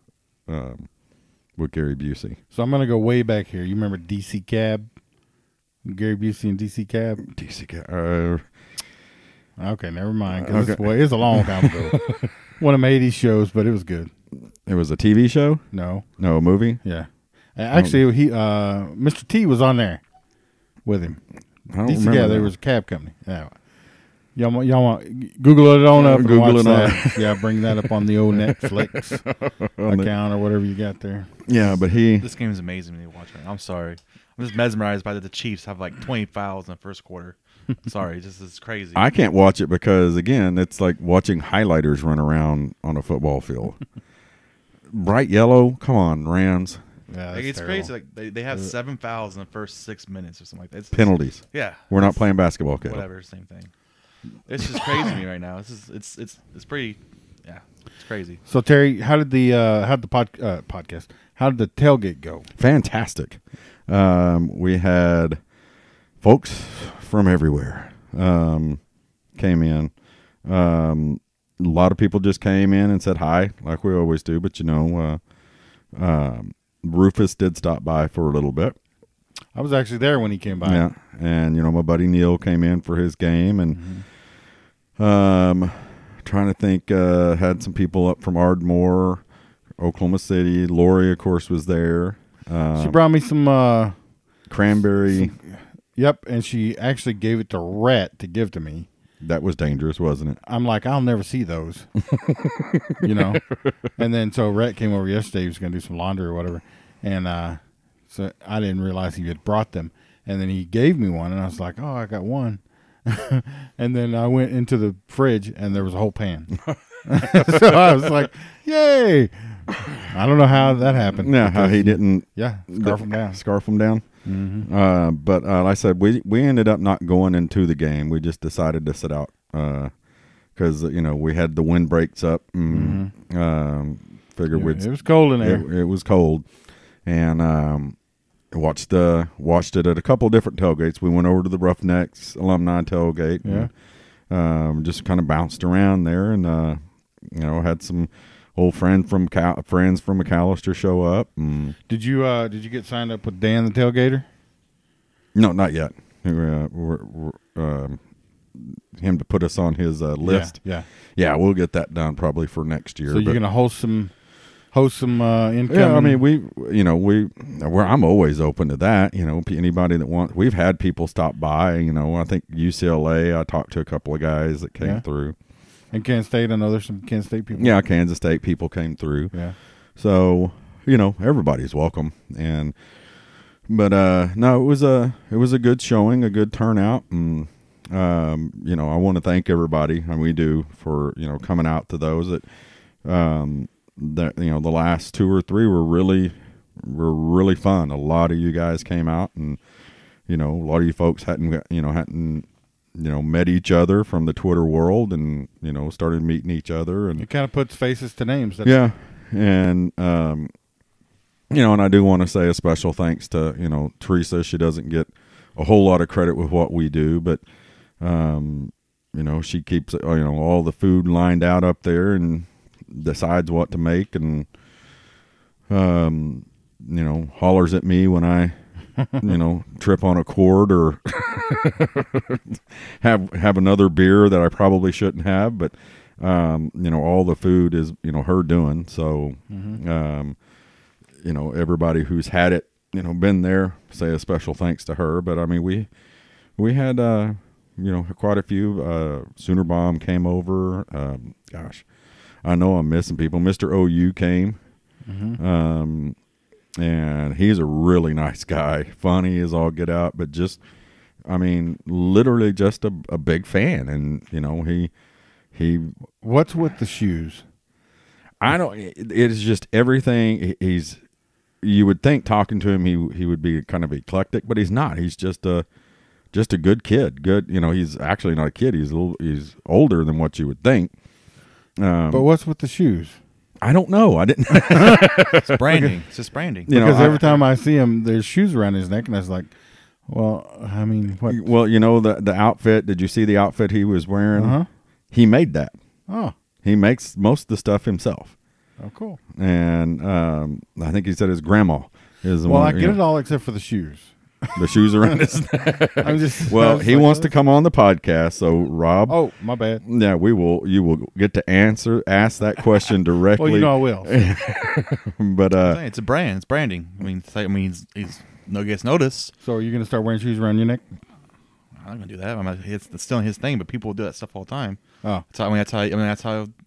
Busey. So I'm gonna go way back here. You remember DC Cab? Gary Busey and DC Cab. DC. Okay, never mind. 'Cause Okay. it's a long time ago. One of my '80s shows, but it was good. It was a TV show. No, No, a movie. yeah. Actually, Mr. T was on there with him. I don't DC remember. Cab. that. There was a cab company. Yeah. Y'all want Google it on up and Google watch it on. that. Yeah, bring that up on the old Netflix account or whatever you got there. Yeah, but he. This game is amazing when you watch it. I'm sorry. I'm just mesmerized by the Chiefs have like 20 fouls in the first quarter. Sorry, this is crazy. I can't watch it because again, it's like watching highlighters run around on a football field. Bright yellow. Come on, Rams. Yeah, Like, that's it's terrible. crazy. Like they have 7 fouls in the first 6 minutes or something like that. It's Penalties. Yeah, We're not playing basketball, kid. whatever, same thing. It's just crazy to me right now. It's pretty. Yeah, it's crazy. So Terry, how did the podcast? How did the tailgate go? Fantastic. We had folks from everywhere came in. A lot of people just came in and said hi, like we always do. But Rufus did stop by for a little bit. I was actually there when he came by. Yeah, and my buddy Neil came in for his game, and trying to think, had some people up from Ardmore, Oklahoma City. Lori, of course, was there. She brought me some. Cranberry. Yep, and she actually gave it to Rhett to give to me. That was dangerous, wasn't it? I'm like, I'll never see those, And then so Rhett came over yesterday. He was going to do some laundry or whatever, and so I didn't realize he had brought them. And then he gave me one, and I was like, oh, I got one. And then I went into the fridge, and there was a whole pan. So I was like, yay! I don't know how that happened. Yeah, how he didn't scarf them down. Scarf them down. Mm-hmm. But like I said, we ended up not going into the game. We just decided to sit out because we had the windbreaks up. And, figured It was cold in there. It was cold, and watched it at a couple different tailgates. We went over to the Roughnecks alumni tailgate. Yeah. just kind of bounced around there, and had some old friends from McAllister show up. And Did you get signed up with Dan the Tailgater? no, not yet. We're him to put us on his list. Yeah. Yeah, we'll get that done probably for next year. So you're gonna host some income. Yeah, I mean I'm always open to that. Anybody that wants. We've had people stop by. I think UCLA. I talked to a couple of guys that came through. And Kansas State, I know there's some Kansas State people. Yeah, Kansas State people came through. Yeah. So everybody's welcome. But no, it was a good showing, a good turnout, and I want to thank everybody, and we do, for coming out to those that the last 2 or 3 were really fun. A lot of you guys came out, and a lot of you folks hadn't met each other from the Twitter world, and started meeting each other, and it kind of puts faces to names. Yeah, and and I do want to say a special thanks to Teresa. She doesn't get a whole lot of credit with what we do, but she keeps all the food lined out up there and decides what to make, and hollers at me when I trip on a cord or have another beer that I probably shouldn't have, but all the food is her doing. So everybody who's had it been there, say a special thanks to her. But I mean, we had quite a few. Sooner Bomb came over. Gosh, I know I'm missing people. Mr. OU came. And he's a really nice guy, funny as all get out, but just, I mean, literally just a big fan. And he What's with the shoes? I don't. It is just everything. You would think talking to him he would be kind of eclectic, but he's not. He's just a good kid. Good, he's actually not a kid. He's older than what you would think. But what's with the shoes? I don't know. I didn't. It's branding. It's just branding. Because every time I see him, there's shoes around his neck, and I was like, well, I mean, what? Well, the outfit. Did you see the outfit he was wearing? He made that. Oh. He makes most of the stuff himself. Oh, cool. And I think he said his grandma is the well, one. I get it all except for the shoes. The shoes around his neck. I'm just. Well, he wants to come on the podcast, so Rob. Oh, my bad. Yeah, you will get to ask that question directly. Well, I will. But it's a brand. It's branding. I mean, he's no gets noticed. So are you going to start wearing shoes around your neck? I'm not gonna do that. It's still his thing, but people do that stuff all the time. Oh, that's how you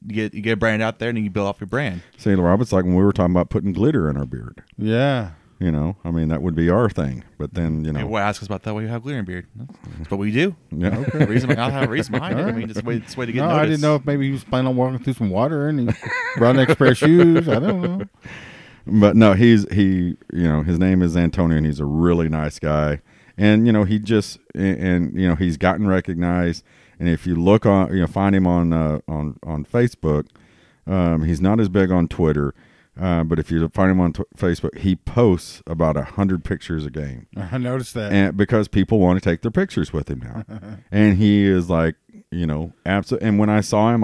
get a brand out there, and you build off your brand. See, Rob, it's like when we were talking about putting glitter in our beard. Yeah. I mean, that would be our thing. But then, People ask us about that. Why you have glitter in beard? That's what we do. Yeah. Okay. I'll have a reason behind it. I mean, it's a way to get noticed. I didn't know if maybe he was planning on walking through some water and he brought an extra pair of shoes. I don't know. But no, his name is Antonio, and he's a really nice guy. And he's gotten recognized. And if you look on, find him on Facebook. He's not as big on Twitter. But if you find him on Facebook, he posts about 100 pictures a game. I noticed that. And because people want to take their pictures with him now. And he is like, absolutely. And when I saw him,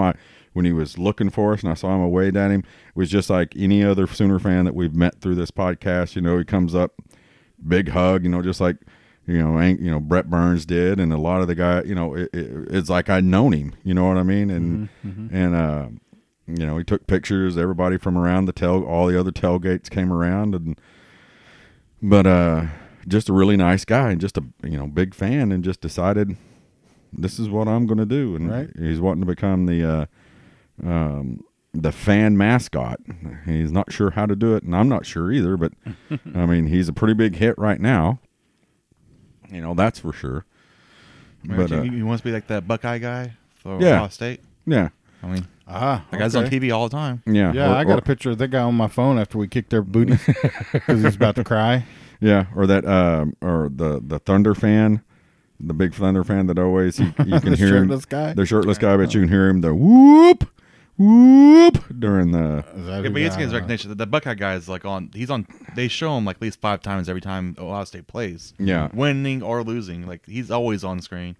when he was looking for us and I saw him, I waved at him. It was just like any other Sooner fan that we've met through this podcast. He comes up, big hug, just like, Brett Burns did. And a lot of the guy, it's like I'd known him, you know what I mean? And, he took pictures. Everybody from around all the other tailgates came around, but just a really nice guy and just a big fan, and just decided this is what I'm going to do. And right. He's wanting to become the fan mascot. He's not sure how to do it, and I'm not sure either. But I mean, he's a pretty big hit right now. That's for sure. But he wants to be like that Buckeye guy for yeah. Ohio State. Yeah. I mean, that guy's on TV all the time. Yeah. Yeah, I got a picture of that guy on my phone after we kicked their booty because he's about to cry. Yeah, or that, or the Thunder fan, the big Thunder fan that always you can hear him. The shirtless guy, but you can hear him the whoop, whoop during the. Yeah, but he gets his recognition. The Buckeye guy is like on. He's on. They show him like at least 5 times every time Ohio State plays. Yeah, winning or losing, like he's always on screen.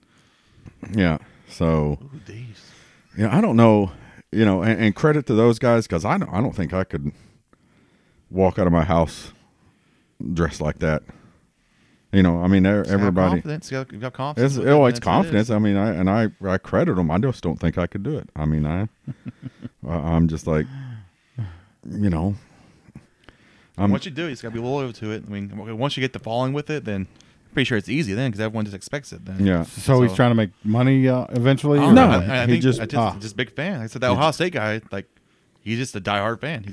Yeah. So, Ooh, these. I don't know, and credit to those guys because I don't think I could walk out of my house dressed like that. I mean, everybody. Confidence. You got confidence. It's confidence. I mean, I credit them. I just don't think I could do it. I mean, I'm just like, Once you do it, you just got to be loyal to it. I mean, once you get to falling with it, then I'm pretty sure it's easy then because everyone just expects it then. Yeah. So he's trying to make money eventually? I or- don't know. No, I he think just- just a big fan. Like I said, that Ohio State guy, like he's just a diehard fan. He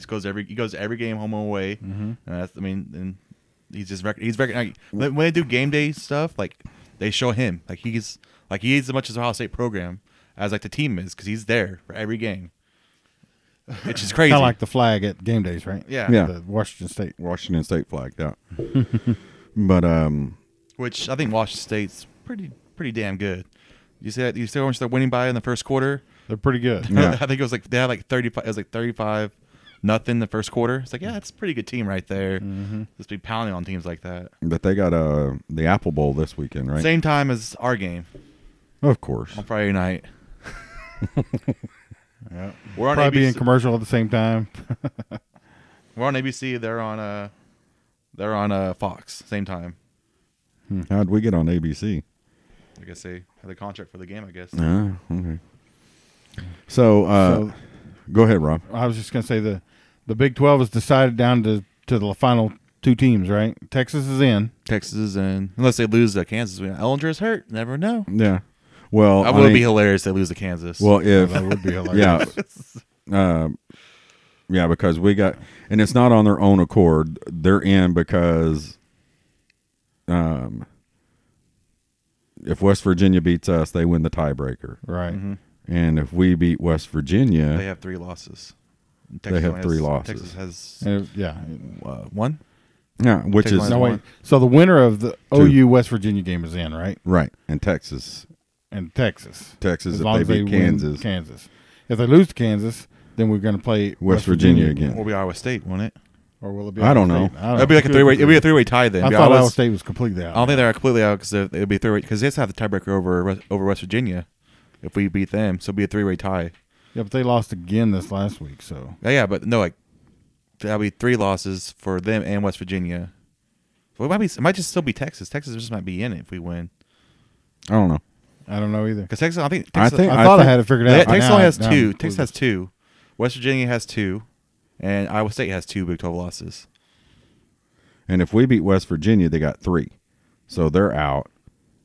goes to every game, home and away. And that's, and he's just like, when they do game day stuff, like they show him like he's as much as the Ohio State program as like the team is because he's there for every game. It's just crazy. Kind of like the flag at game days, right? Yeah. Yeah. The Washington State flag, yeah. But which I think Washington State's pretty damn good. You see that? You still they're winning by in the first quarter. They're pretty good. Yeah. I think it was like they had like 35. It was like 35-0 the first quarter. It's like, yeah, that's a pretty good team right there. Just be pounding on teams like that. but they got the Apple Bowl this weekend, right? Same time as our game Of course. on Friday night. Yeah. We're on Probably be in ABC. commercial at the same time. We're on ABC. They're on Fox. Same time. How'd we get on ABC? I guess they have the contract for the game. I guess. Okay. So, go ahead, Rob. I was just going to say the Big 12 is decided down to the final two teams, right? Texas is in. Texas is in unless they lose to Kansas. Ellinger's hurt. Never know. Yeah. Well, That would be hilarious if they lose to Kansas. Well, if That would be hilarious. yeah, because we got, and it's not on their own accord. They're in because, if West Virginia beats us, they win the tiebreaker, Right. and if we beat West Virginia, they have 3 losses. They have 3 losses. Texas has Yeah. one. yeah, which Texas is No, one. wait. So the winner of the OU West Virginia game is in, right? right, and Texas, And Texas. Texas, As if long they as they beat win Kansas, Kansas. If they lose to Kansas, then we're going to play West Virginia again. Will be Iowa State, won't it? Or will it be? I don't Iowa know. State? I don't It'll be like a three-way. It'll be a three-way tie then. I It'll be thought Iowa Iowa- State was completely out. I don't think they're completely out because it'll be a three-way because they just have the tiebreaker over West Virginia if we beat them. So it'll be a three-way tie. Yeah, but they lost again this last week, so. Yeah, but no, like that'll be 3 losses for them and West Virginia. So it might just still be Texas. Texas just might be in it if we win. I don't know. I don't know either. Because Texas, I think I Texas, think- I thought I had it figured out. by Texas now. only has Now 2. I'm Texas clueless. has 2. West Virginia has 2, and Iowa State has 2 Big 12 losses. And if we beat West Virginia, they got 3, so they're out,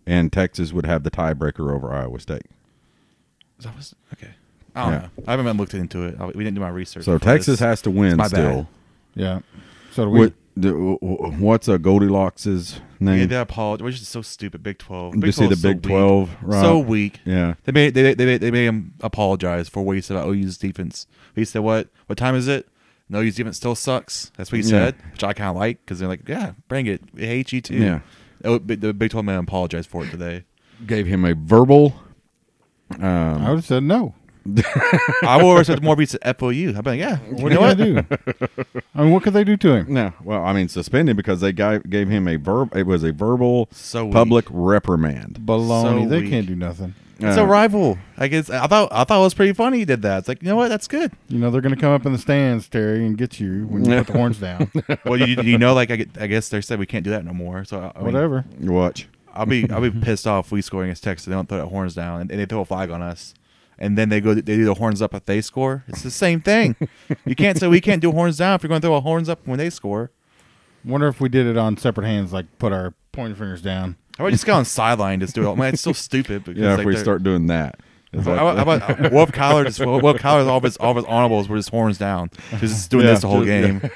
and Texas would have the tiebreaker over Iowa State. Okay. I don't Yeah. know. I haven't looked into it. We didn't do my research. So for Texas this. has to win It's my still. bad. Yeah. So do we. What's a Goldilocks' name? Yeah, they apologize. Which is so stupid. Big 12. Did Big you see 12 the is so Big weak. 12? Rob? So weak. Yeah. They made him apologize for what he said about OU's defense. He said, "What time is it? No, OU's defense still sucks." That's what he Yeah. said, which I kind of like because they're like, "Yeah, bring it. We hate you too." Yeah. The Big 12 man apologized for it today. Gave him a verbal. I would have said no. I would have said more beats at FOU. I'd be like, "Yeah, What are you going to do? I mean, what could they do to him? No, well, I mean suspended because they gave him a It was a verbal So weak. public reprimand. Baloney. So they weak. can't do nothing. It's a rival." I guess I thought it was pretty funny. He did that. It's like, you know what? That's good. You know, they're going to come up in the stands, Terry, and get you when you put the horns down. Well, you know, like I guess they said we can't do that no more. So I mean, Whatever. Watch. I'll be pissed off if we score against Texas. They don't throw the horns down and they throw a flag on us, and then they do the horns up if they score. It's the same thing. You can't say we can't do horns down if you're going to throw a horns up when they score. Wonder if we did it on separate hands, like put our pointer fingers down. How about just go on sideline just do it? Man, it's so stupid. Because Yeah, if like, we they're- start doing that. Is that- How about Wolf Kyler? All of his honorables were just horns down, just doing Yeah, this the whole just- game.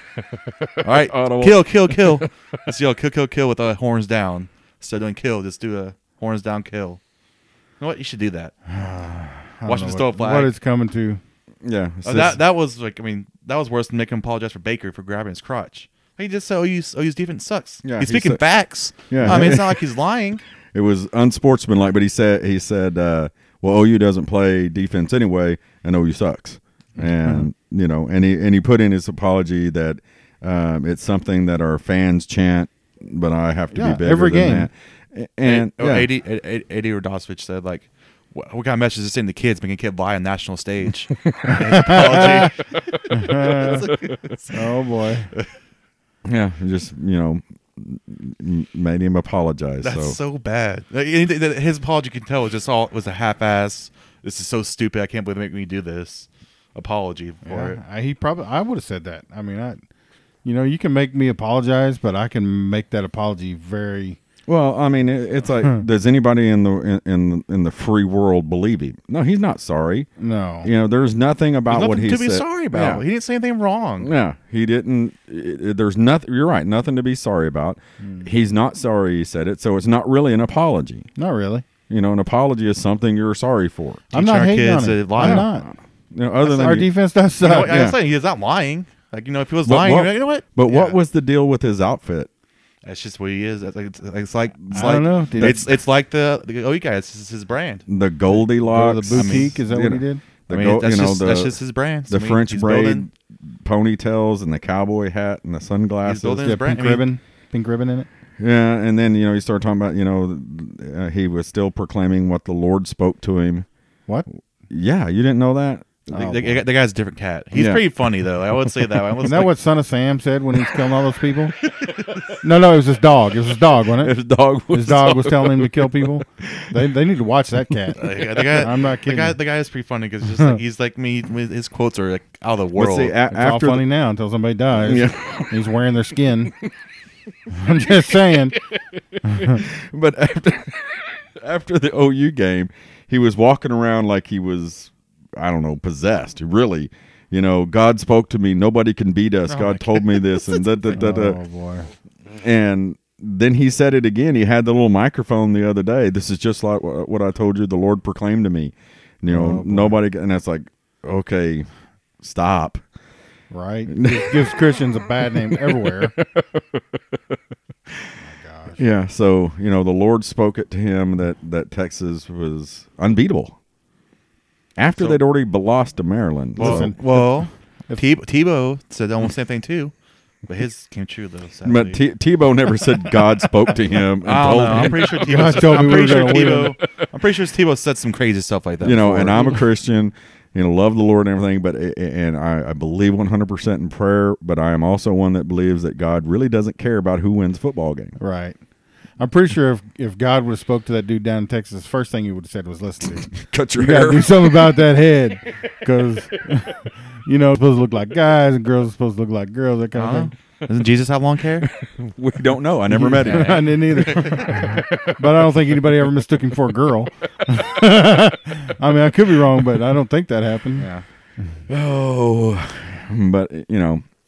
All right, Audible. kill. Let's yell kill with the horns down. Instead of doing kill, just do a horns down kill. You know what? You should do that. I don't Watch know him throw a flag. What it's coming to. Yeah. it's That was like, I mean, that was worse than making him apologize for Baker for grabbing his crotch. He just said OU's defense sucks. Yeah, he's he speaking said- facts. Yeah. I mean, it's not like he's lying. It was unsportsmanlike, but he said, well, OU doesn't play defense anyway, and OU sucks. And and he put in his apology that it's something that our fans chant, but I have to be Yeah, better every than game. that. And AD Radosevich said, like, what kind of message is it sending the kids making a kid lie on national stage? Apology. Oh boy. Yeah, just made him apologize. That's so bad. Like, his apology, you can tell, was a half-ass. This is so stupid. I can't believe they make me do this. Apology for it. I would have said that. I mean, you can make me apologize, but I can make that apology very. Well, I mean, it's like, does anybody in the free world believe him? No, he's not sorry. No, there's nothing about what he said to be sorry about. Yeah. He didn't say anything wrong. Yeah, he didn't. There's nothing. You're right. Nothing to be sorry about. He's not sorry. He said it, so it's not really an apology. not really. An apology is something you're sorry for. I'm not our hating kids on it. to lie. I'm not. Other than Our defense does suck. I was saying he's not lying. Like, if he was lying, you know what? But what was the deal with his outfit? That's just what he is. It's like I don't know. Dude. It's like the OU guy. It's just his brand. The Goldilocks, the boutique. Is that what he did? That's just his brand. The French braid ponytails and the cowboy hat and the sunglasses. He's building his brand. Pink ribbon in it. Yeah, and then he started talking about he was still proclaiming what the Lord spoke to him. What? Yeah, you didn't know that? The guy's a different cat. He's pretty funny though. I would say that. Isn't that what Son of Sam said when he was killing all those people? No, it was his dog. It was his dog, wasn't it? His dog was telling him to kill people. They need to watch that cat. The guy, I'm not kidding. The guy is pretty funny because he's like me. His quotes are like out of the world. It's all funny now until somebody dies. Yeah. He's wearing their skin. I'm just saying. But after the OU game, he was walking around like he was, I don't know, possessed. Really, God spoke to me. Nobody can beat us. God told me this, and Oh boy. And then he said it again. He had the little microphone the other day. This is just like what I told you. The Lord proclaimed to me. Nobody, and that's like, okay, stop. Right? It gives Christians a bad name everywhere. Yeah, so the Lord spoke it to him that Texas was unbeatable after they'd already lost to Maryland. Well, Tebow said almost the same thing too, but his came true though. Sadly. But Tebow never said God spoke to him. And told him. I'm pretty sure Tebow. I'm pretty sure Tebow said some crazy stuff like that. Before. And I'm a Christian. Love the Lord and everything, but I believe 100% in prayer. But I am also one that believes that God really doesn't care about who wins football game. Right. I'm pretty sure if God would have spoke to that dude down in Texas, the first thing he would have said was, "Listen, dude, cut your you hair. Gotta do something about that head, because it's supposed to look like guys and girls are supposed to look like girls. That kind of thing." Doesn't Jesus have long hair? We don't know. I never met him. I didn't either. But I don't think anybody ever mistook him for a girl. I mean, I could be wrong, but I don't think that happened. Yeah. Oh, but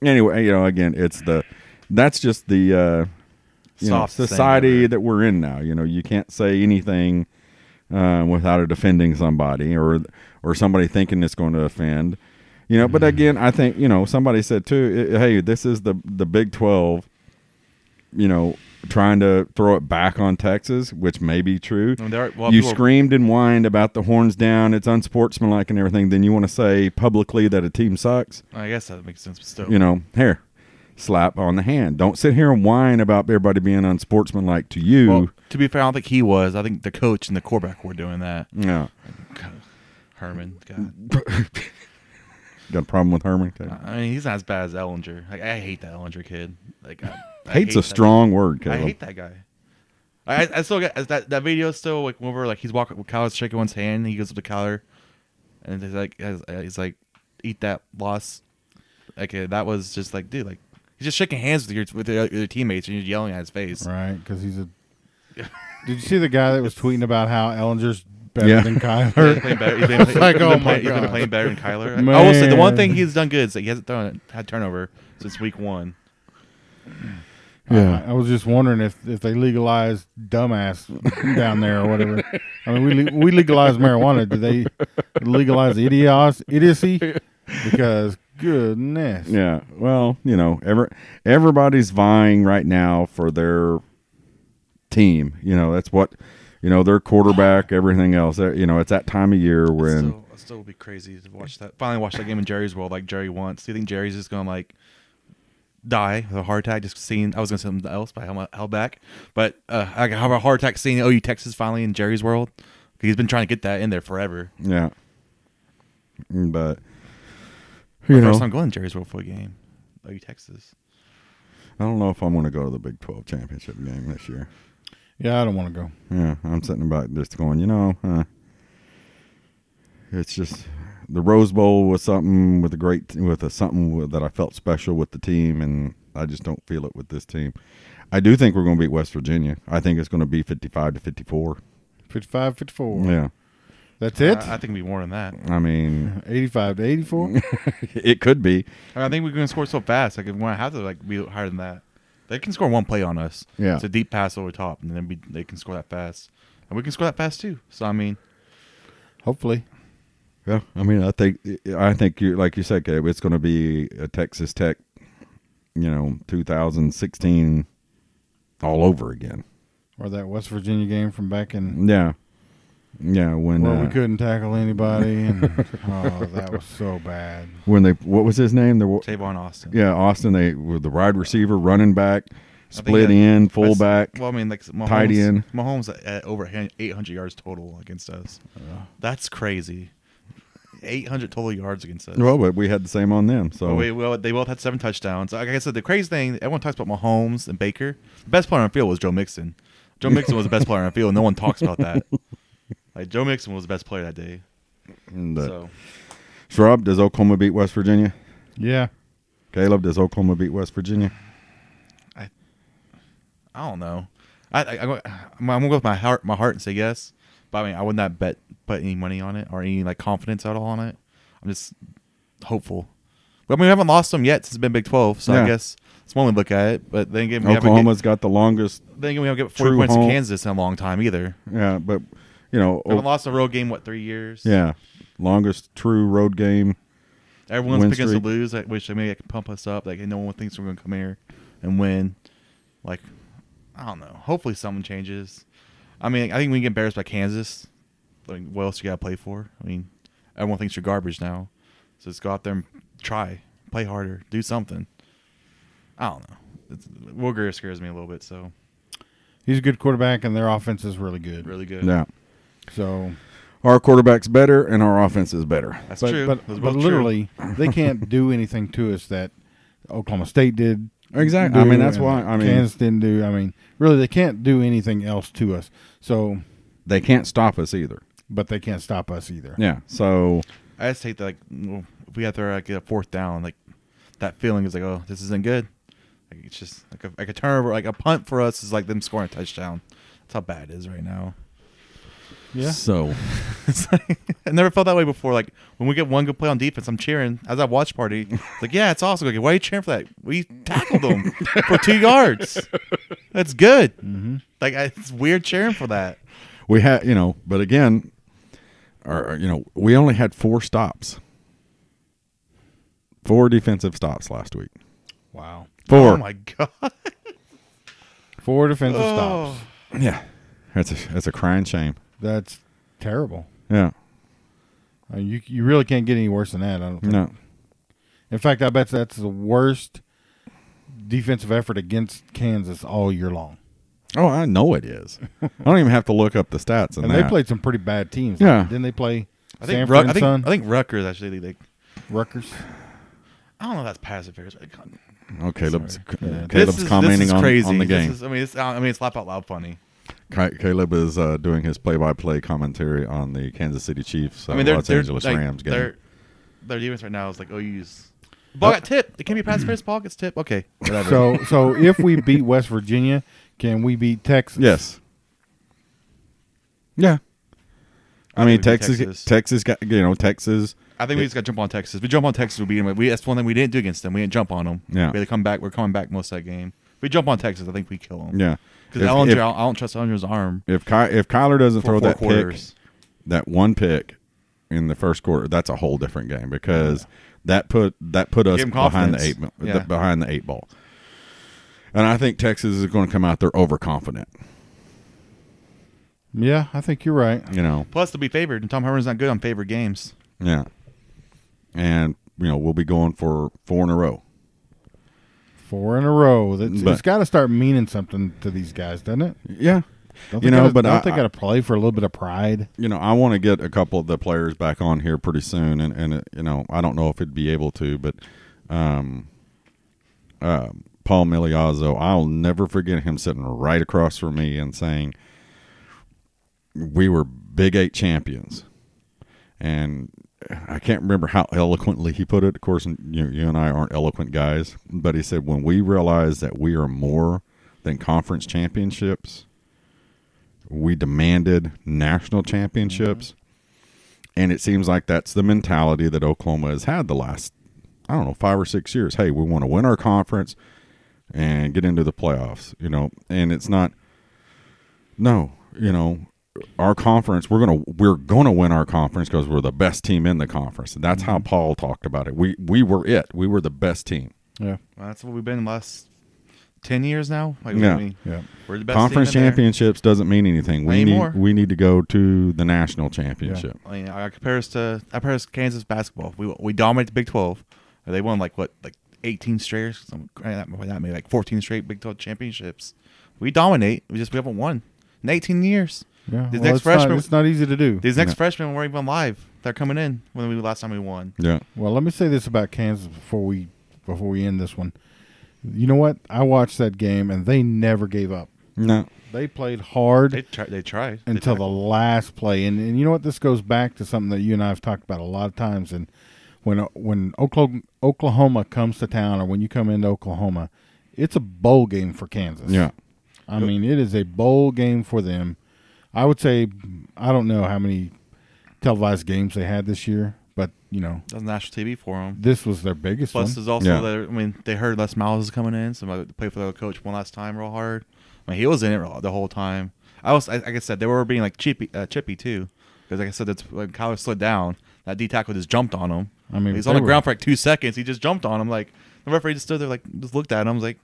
anyway, again, that's just the society that we're in now. You can't say anything without it offending somebody or somebody thinking it's going to offend. But again, I think, somebody said too, hey, this is the Big 12, trying to throw it back on Texas, which may be true. You screamed and whined about the horns down, it's unsportsmanlike and everything. Then you want to say publicly that a team sucks? I guess that makes sense. But still. Here, slap on the hand. Don't sit here and whine about everybody being unsportsmanlike to you. Well, to be fair, I don't think he was. I think the coach and the quarterback were doing that. Yeah. Herman. God. Got a problem with Herman? I mean, he's not as bad as Ellinger. Like, I hate that Ellinger kid. Like, hate's a strong word, Caleb. I hate that guy. I still got that video. Still, like, whenever like he's walking with Kyler's shaking one's hand, and he goes up to Kyler, and he's like, "Eat that loss." Like that was just like, dude, like he's just shaking hands with your teammates, and you're yelling at his face. Right? Because he's a. Did you see the guy that was tweeting about how Ellinger's better than Kyler? He's been playing better than Kyler. Man. I will say the one thing he's done good is that he hasn't had turnover since week 1. Yeah, I was just wondering if they legalized dumbass down there or whatever. I mean, we legalized marijuana. Do they legalize idiocy? Because goodness. Yeah. Well, everybody's vying right now for their team. That's what. Their quarterback, everything else. It's that time of year when it still would be crazy to watch that. Finally, watch that game in Jerry's world like Jerry wants. Do you think Jerry's just gonna like die with a heart attack? Just seeing, I was gonna say something else, but I held back. But I have a heart attack seeing OU Texas finally in Jerry's world He's been trying to get that in there forever. Yeah. But First time going to Jerry's World for a game. OU Texas. I don't know if I'm going to go to the Big 12 championship game this year. Yeah, I don't want to go. Yeah, I'm sitting back just going, it's just the Rose Bowl was something something that I felt special with the team, and I just don't feel it with this team. I do think we're going to beat West Virginia. I think it's going to be 55-54. 55-54. Yeah. That's it? I think it'll be more than that. I mean, 85-84? it could be. I think we're going to score so fast. Like, we might have to be higher than that. They can score one play on us. Yeah. It's a deep pass over top, and then they can score that fast. And we can score that fast, too. So, I mean. Hopefully. Yeah, I mean, I think you, like you said, Gabe, it's going to be a Texas Tech, 2016 all over again. Or that West Virginia game from back in. Yeah. Yeah, when we couldn't tackle anybody, and that was so bad. When what was his name? Tavon Austin. Yeah, Austin. They were the wide receiver, running back, split in, fullback. Well, I mean, like Mahomes, tight end. Mahomes at over 800 yards total against us. That's crazy. 800 total yards against us. Well, but we had the same on them. So they both had 7 touchdowns. Like I said, the crazy thing, everyone talks about Mahomes and Baker. The best player on the field was Joe Mixon. Joe Mixon was the best player on the field, and no one talks about that. Like Joe Mixon was the best player that day. Shrub, does Oklahoma beat West Virginia? Yeah. Caleb, does Oklahoma beat West Virginia? I don't know. I'm gonna go with my heart and say yes. But I mean, I would not put any money on it or any confidence at all on it. I'm just hopeful. But I mean, we haven't lost them yet since it's been Big 12, so I guess that's one way to look at it. But then again, Oklahoma's got the longest. Then again, we haven't get 40 points in Kansas in a long time either. Yeah, but we haven't lost a road game 3 years. Yeah, longest true road game. Everyone's picking us to lose. I wish maybe I could pump us up. Like no one thinks we're going to come here and win. Like I don't know. Hopefully something changes. I mean, I think we can get embarrassed by Kansas. Like, what else you got to play for? I mean, everyone thinks you're garbage now. So just go out there and try. Play harder. Do something. I don't know. Will Greer scares me a little bit, so. He's a good quarterback, and their offense is really good. Really good. Yeah. So. Our quarterback's better, and our offense is better. That's true. But literally, they can't do anything to us that Oklahoma State did. Exactly. I mean, that's why. Kansas didn't do. I mean, really, they can't do anything else to us. So they can't stop us either. But they can't stop us either. Yeah. So I just hate that. If we have to get a 4th down, that feeling is oh, this isn't good. It's just like a turnover, like a punt for us is like them scoring a touchdown. That's how bad it is right now. Yeah. So it's I never felt that way before. Like when we get one good play on defense, I'm cheering as I watch party. It's like, yeah, it's awesome. Like, why are you cheering for that? We tackled them for 2 yards. That's good. Mm-hmm. Like it's weird cheering for that. We had, but again, we only had 4 stops. 4 defensive stops last week. Wow. 4. Oh my god. 4 defensive stops. Yeah. That's a crying shame. That's terrible. Yeah. You really can't get any worse than that, I don't think. No. In fact, I bet that's the worst defensive effort against Kansas all year long. Oh, I know it is. I don't even have to look up the stats. And they played some pretty bad teams. Yeah. Didn't they play I think Sanford and Son? I think Rutgers actually. Rutgers? I don't know if that's passive fair. Okay, Caleb's This commenting is crazy. on the game. It's laugh out loud funny. Caleb is doing his play-by-play commentary on the Kansas City Chiefs, Los Angeles Rams game. Their defense right now is OU's. Ball got tipped. It can't be pass fair. Ball gets tipped. Okay, whatever. So if we beat West Virginia, can we beat Texas? Yes. Yeah. I mean, Texas got Texas. I think we just got to jump on Texas. If we jump on Texas, we'll beat them. That's one thing we didn't do against them. We didn't jump on them. Yeah. We had to come back. We're coming back most of that game. If we jump on Texas, I think we kill them. Yeah. Because I don't trust Ellinger's arm. If Kyler doesn't throw that quarters. pick, that one pick in the first quarter, that's a whole different game because that put us behind the 8 ball. And I think Texas is going to come out there overconfident. Yeah, I think you're right. Plus, they'll be favored, and Tom Herman's not good on favored games. Yeah. And, we'll be going for 4 in a row. 4 in a row. It's got to start meaning something to these guys, doesn't it? Yeah. Don't you they know, gotta, but don't they got to play for a little bit of pride? you know, I want to get a couple of the players back on here pretty soon, and you know, I don't know if it'd be able to, but Paul Miliazzo, I'll never forget him sitting right across from me and saying, "We were Big 8 champions," and I can't remember how eloquently he put it. Of course, you and I aren't eloquent guys, but he said, "When we realize that we are more than conference championships, we demanded national championships." And it seems like that's the mentality that Oklahoma has had the last, I don't know, 5 or 6 years. Hey, we want to win our conference and get into the playoffs, you know. And it's not, no, you know, our conference, we're gonna win our conference because we're the best team in the conference. And that's how Paul talked about it. We were it. We were the best team. Yeah. Well, that's what we've been the last 10 years now. Like, Yeah. I mean, Yeah. we're the best Conference team in there. championships doesn't mean anything. Not anymore. We need to go to the national championship. I mean, I compare us to Kansas basketball. We dominate the Big 12. They won like 18 straight or something. Maybe like 14 straight Big 12 championships. We dominate. We haven't won in 18 years. Yeah. These Well, next freshmen, it's not easy to do. These next freshmen weren't even live. They're coming in last time we won. Yeah. Well, let me say this about Kansas before we end this one. You know what? I watched that game, and they never gave up. No. They played hard They tried until the last play. And you know what? This goes back to something that you and I have talked about a lot of times. And when Oklahoma comes to town, or when you come into Oklahoma, it's a bowl game for Kansas. Yeah. I mean, it is a bowl game for them. I would say, I don't know how many televised games they had this year, but, you know. That's national TV for them. This was their biggest Plus, one. there's also they heard Les Miles is coming in, so they played for the coach one last time real hard. I mean, he was in it the whole time. Like I said, they were being like chippy too, because like I said, that's when Kyler slid down. That D tackle just jumped on him. I mean, he's on the ground for like 2 seconds. He just jumped on him. Like the referee just stood there, just looked at him, like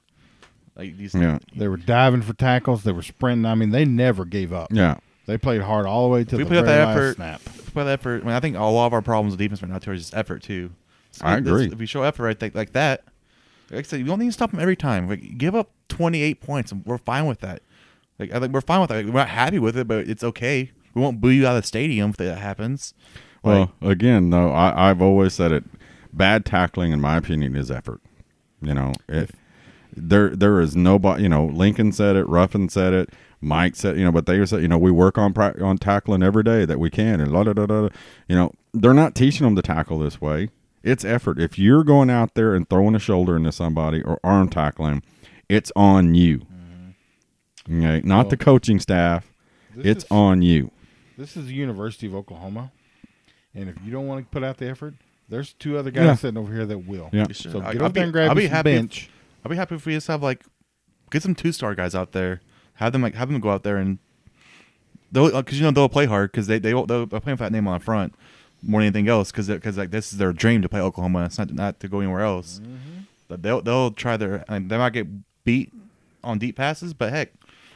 these. Yeah. They were diving for tackles. They were sprinting. I mean, they never gave up. Yeah. They played hard all the way to the put up very that last effort. snap. If we put that effort. I mean, I think a lot of our problems with defense right now too is just effort too. So I agree. If you show effort like that, like I said, you don't need to stop them every time. Like, give up 28 points, and we're fine with that. Like I think we're fine with that. Like, we're not happy with it, but it's okay. We won't boo you out of the stadium if that happens. Well, again, though, I've always said it. Bad tackling, in my opinion, is effort. You know, there is nobody. You know, Lincoln said it. Ruffin said it. Mike said, you know, but they said, you know, we work on tackling every day that we can, and you know, they're not teaching them to tackle this way. It's effort. If you're going out there and throwing a shoulder into somebody or arm tackling, it's on you. Mm-hmm. Okay, not the coaching staff. It's on you. This is the University of Oklahoma, and if you don't want to put out the effort, there's 2 other guys sitting over here that will. Yeah. So get over there and grab some bench. I'll be happy if we just have get some 2-star guys out there. Have them go out there and because they'll play hard because they're playing for that name on the front more than anything else because this is their dream to play Oklahoma. It's not to go anywhere else. Mm-hmm. But they'll try they might get beat on deep passes, but heck,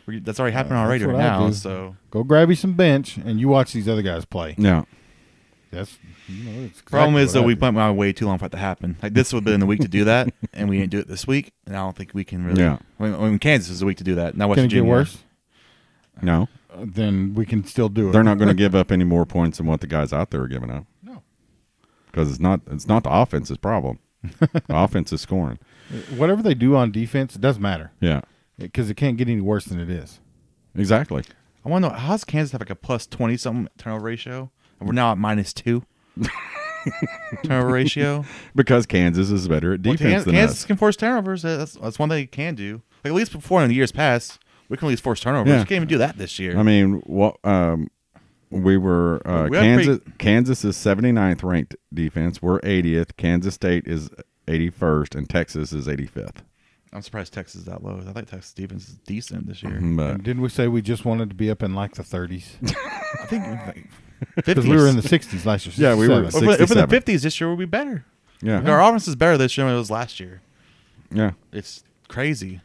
that's already happening already right now. So go grab you some bench and you watch these other guys play. Yeah. That's exactly problem is though we went my way too long for it to happen. Like this would have been the week to do that, and we didn't do it this week. And I don't think we can really. Yeah. I mean Kansas is the week to do that. Now West Can it get Virginia. worse? No. Then we can still do it. They're not going to give up any more points than what the guys out there are giving up. No. Because it's not the offense's problem. The offense is scoring. Whatever they do on defense, it doesn't matter. Yeah. Because it can't get any worse than it is. Exactly. I want to know, how does Kansas have like a plus 20-something turnover ratio? And we're now at -2 turnover ratio. Because Kansas is better at defense than Kansas us. can force turnovers. That's one thing they can do. Like at least before in the years past, we can at least force turnovers. Yeah. We can't even do that this year. I mean, we were Kansas is 79th ranked defense. We're 80th. Kansas State is 81st, and Texas is 85th. I'm surprised Texas is that low. I think Texas defense is decent this year. But And didn't we say we just wanted to be up in like the 30s? I think like, Because we were in the 60s last year. Yeah, we were 67. If in the 67. 50s this year, we'll be better. yeah, Like, our offense is better this year than it was last year. yeah, It's crazy.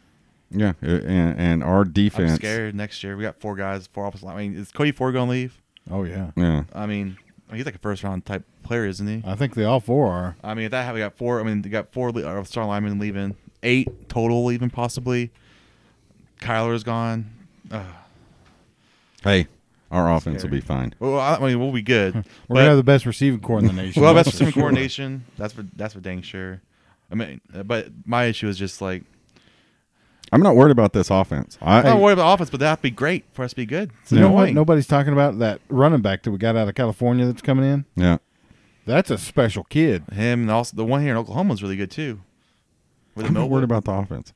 yeah. And our defense. I'm scared next year. We got 4 guys, 4 offensive line. I mean, is Cody Ford going to leave? Oh, yeah. Yeah, I mean, he's like a first-round type player, isn't he? I think they all 4 are. I mean, we got 4. I mean, they got 4 starting linemen leaving, 8 total leaving possibly. Kyler's gone. Hey, our offense will be fine. Well, I mean, we'll be good. We're gonna have the best receiving core in the nation. We'll have that's best for receiving sure. coordination. That's for dang sure. I mean, but my issue is just like I'm not worried about this offense. I'm not worried about offense, but that'd be great for us to be good. It's You know what? annoying. Nobody's talking about that running back that we got out of California that's coming in. Yeah. That's a special kid. Him and also the one here in Oklahoma is really good too. I'm not worried about the offense.